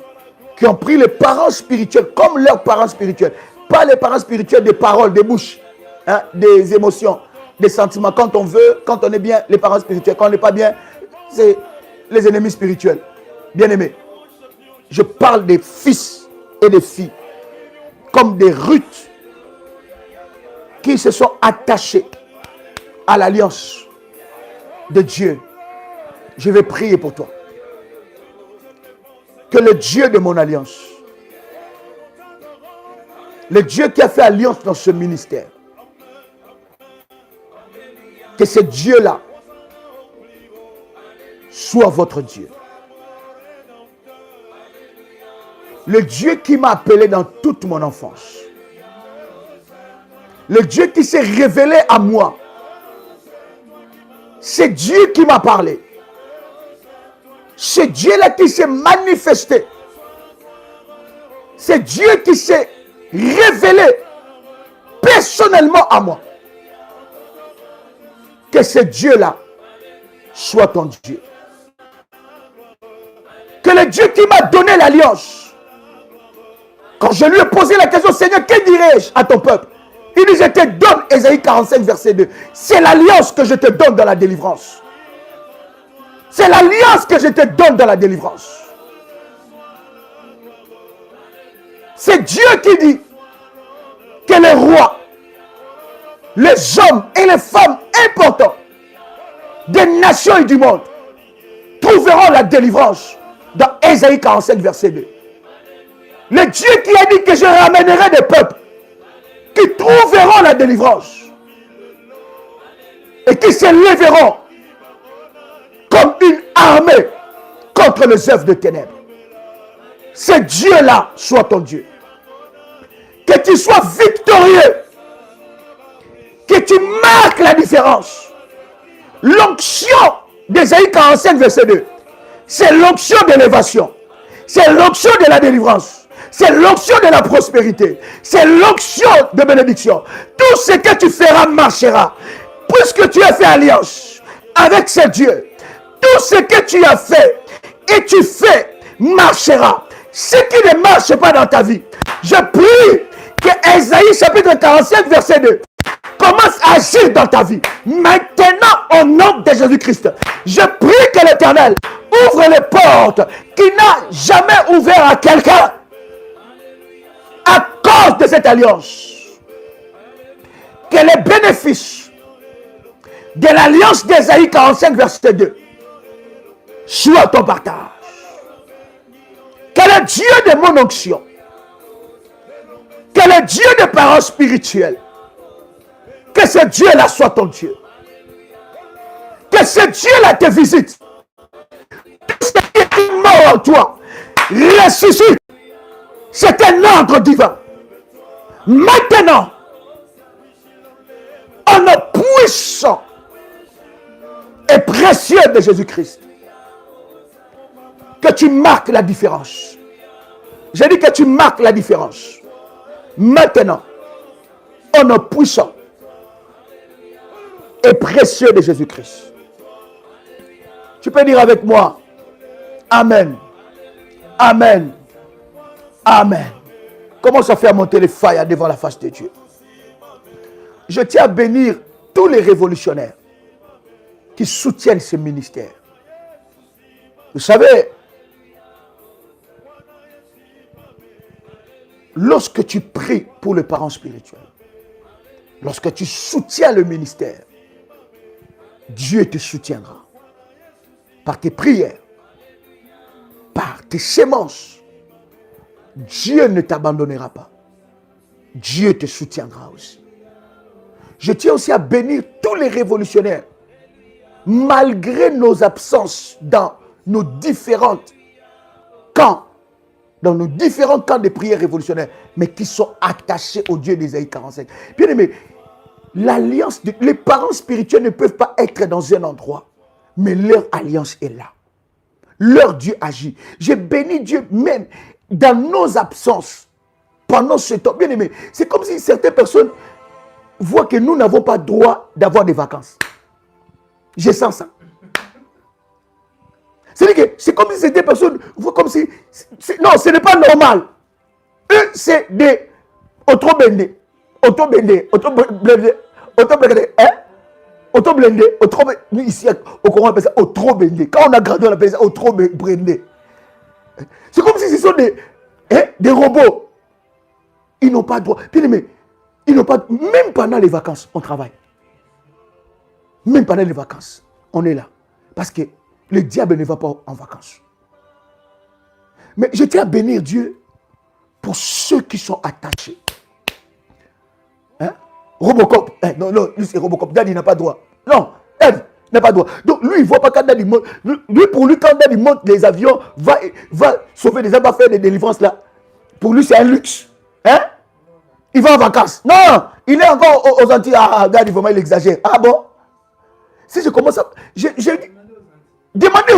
Speaker 1: qui ont pris les parents spirituels comme leurs parents spirituels, pas les parents spirituels des paroles, des bouches, hein, des émotions, des sentiments. Quand on veut, quand on est bien, les parents spirituels. Quand on n'est pas bien, c'est les ennemis spirituels. Bien-aimés, je parle des fils et des filles comme des Ruth qui se sont attachés à l'alliance de Dieu. Je vais prier pour toi. Que le Dieu de mon alliance, le Dieu qui a fait alliance dans ce ministère, que ce Dieu-là soit votre Dieu. Le Dieu qui m'a appelé dans toute mon enfance. Le Dieu qui s'est révélé à moi. C'est Dieu qui m'a parlé. C'est Dieu-là qui s'est manifesté. C'est Dieu qui s'est révélé personnellement à moi. Que ce Dieu-là soit ton Dieu. Que le Dieu qui m'a donné l'alliance, quand je lui ai posé la question, Seigneur, que dirais-je à ton peuple? Il dit, je te donne, Ésaïe 45, verset 2. C'est l'alliance que je te donne dans la délivrance. C'est l'alliance que je te donne dans la délivrance. C'est Dieu qui dit que les rois, les hommes et les femmes importants des nations et du monde trouveront la délivrance dans Ésaïe 45, verset 2. Le Dieu qui a dit que je ramènerai des peuples qui trouveront la délivrance et qui se lèveront comme une armée contre les œuvres de ténèbres. Ce Dieu-là soit ton Dieu. Que tu sois victorieux. Que tu marques la différence. L'onction d'Ésaïe 45, verset 2. C'est l'onction d'élévation. C'est l'onction de la délivrance. C'est l'onction de la prospérité. C'est l'onction de bénédiction. Tout ce que tu feras marchera. puisque tu as fait alliance avec ce Dieu, tout ce que tu as fait et tu fais marchera. Ce qui ne marche pas dans ta vie, je prie que Ésaïe chapitre 45 verset 2 commence à agir dans ta vie. Maintenant, au nom de Jésus-Christ, je prie que l'Éternel ouvre les portes qu'il n'a jamais ouvertes à quelqu'un à cause de cette alliance. Que les bénéfices de l'alliance d'Ésaïe 45 verset 2 soient ton partage. Que le Dieu de mon onction, que le Dieu des parents spirituels, que ce Dieu-là soit ton Dieu. Que ce Dieu-là te visite. Tout ce qui est mort en toi ressuscite. C'est un ordre divin. Maintenant, en le puissant et précieux de Jésus-Christ, que tu marques la différence. J'ai dit que tu marques la différence. Maintenant, en le puissant et précieux de Jésus-Christ. Tu peux dire avec moi, Amen, Amen, Amen. Commence à faire monter les failles devant la face de Dieu. Je tiens à bénir tous les révolutionnaires qui soutiennent ce ministère. Vous savez, lorsque tu pries pour les parents spirituels, lorsque tu soutiens le ministère, Dieu te soutiendra. Par tes prières, par tes semences, Dieu ne t'abandonnera pas. Dieu te soutiendra aussi. Je tiens aussi à bénir tous les révolutionnaires, malgré nos absences dans nos différents camps, de prière révolutionnaire, mais qui sont attachés au Dieu d'Ésaïe 45. Bien aimé, l'alliance, les parents spirituels ne peuvent pas être dans un endroit, mais leur alliance est là. Leur Dieu agit. J'ai béni Dieu même dans nos absences, pendant ce temps. Bien aimé, c'est comme si certaines personnes voient que nous n'avons pas droit d'avoir des vacances. Je sens ça. C'est comme si certaines personnes voient comme si... Non, ce n'est pas normal. Eux, c'est des auto-blindés. Auto-blindés. Auto-blindés. Auto-blindés. Hein? Auto-blindés. Ici, au Coran, on appelle ça auto-blindés. Quand on a grandi, on appelle ça auto-blindés. C'est comme si ce sont des robots. Ils n'ont pas droit. Bien aimé, ils n'ont pas... Même pendant les vacances, on travaille. Même pendant les vacances, on est là. Parce que le diable ne va pas en vacances. Mais je tiens à bénir Dieu pour ceux qui sont attachés. Hein? Robocop. Non, lui c'est Robocop. Daddy n'a pas droit. Non, Daddy n'a pas droit. Donc lui, il ne voit pas quand Daddy monte. Pour lui, quand Daddy monte les avions, va sauver des hommes, va faire des délivrances là. Pour lui, c'est un luxe. Hein? Il va en vacances. Non, il est encore aux Antilles. Ah, Daddy, vraiment, il exagère. Ah bon? Si je commence à... Demandez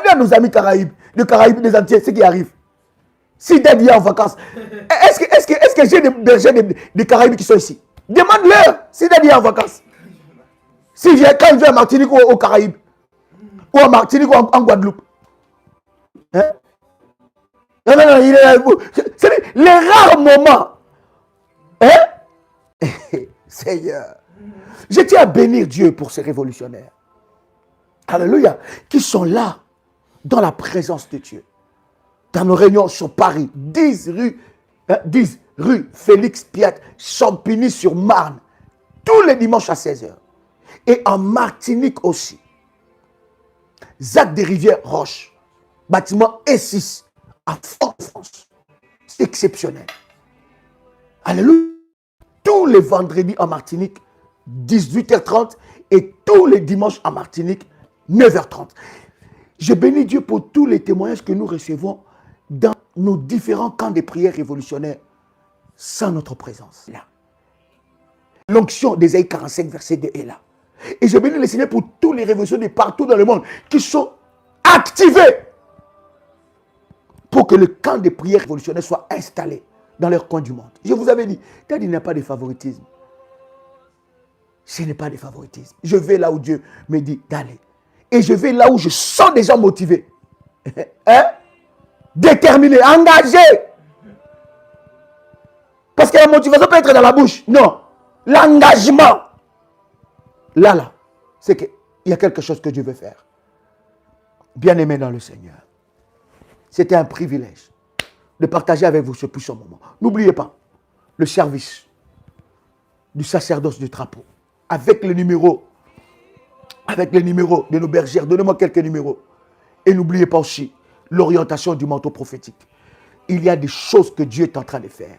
Speaker 1: à nos amis Caraïbes, des Antilles, ce qui arrive. Si Daddy est en vacances, est-ce que j'ai des bergers des Caraïbes qui sont ici? Demande-leur si Daddy est en vacances. Quand il vient à Martinique ou aux Caraïbes, ou à Martinique ou en Guadeloupe. Hein? Non, il est là. C'est les rares moments. Hein? Seigneur. Je tiens à bénir Dieu pour ces révolutionnaires. Alléluia. Qui sont là, dans la présence de Dieu. Dans nos réunions sur Paris, 10 rue Félix Piat, Champigny-sur-Marne, tous les dimanches à 16h. Et en Martinique aussi. Zac des Rivières Roche, bâtiment E6, à Fort-de-France. C'est exceptionnel. Alléluia. Tous les vendredis en Martinique, 18h30, et tous les dimanches en Martinique, 9h30. Je bénis Dieu pour tous les témoignages que nous recevons dans nos différents camps de prière révolutionnaires sans notre présence. Là. L'onction d'Ésaïe 45, verset 2 est là. Et je bénis le Seigneur pour tous les révolutionnaires partout dans le monde qui sont activés pour que le camp de prière révolutionnaire soit installé dans leur coin du monde. Je vous avais dit, il n'y a pas de favoritisme. Ce n'est pas des favoritismes. Je vais là où Dieu me dit d'aller. Et je vais là où je sens des gens motivés. Hein? Déterminés, engagés. Parce que la motivation peut être dans la bouche. Non. L'engagement. Là, c'est qu'il y a quelque chose que Dieu veut faire. Bien-aimé dans le Seigneur. C'était un privilège de partager avec vous ce puissant moment. N'oubliez pas le service du sacerdoce du drapeau. Avec les numéros de nos bergères. Donnez-moi quelques numéros. Et n'oubliez pas aussi l'orientation du manteau prophétique. Il y a des choses que Dieu est en train de faire.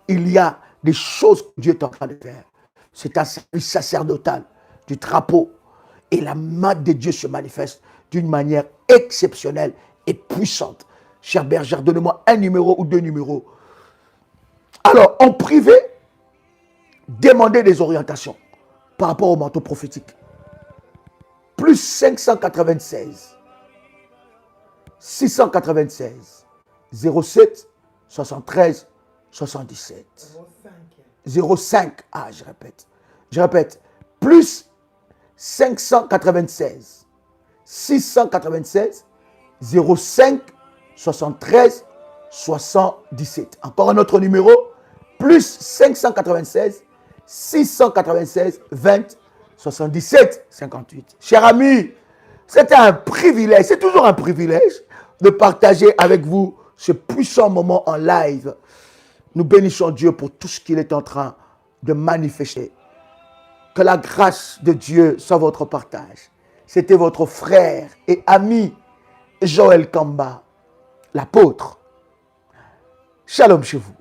Speaker 1: Il y a des choses que Dieu est en train de faire. C'est un service sacerdotal du drapeau. Et la main de Dieu se manifeste d'une manière exceptionnelle et puissante. Chère bergère, donnez-moi un numéro ou deux numéros. Alors, en privé, demandez des orientations par rapport au manteau prophétique. Plus 596 696 07 73 77 05. Ah, je répète. Plus 596 696 05 73 77. Encore un autre numéro. Plus 596 696 20 77 58. Cher ami, c'était un privilège, c'est toujours un privilège de partager avec vous ce puissant moment en live. Nous bénissons Dieu pour tout ce qu'il est en train de manifester. Que la grâce de Dieu soit votre partage. C'était votre frère et ami Joël Kamba, l'apôtre. Shalom chez vous.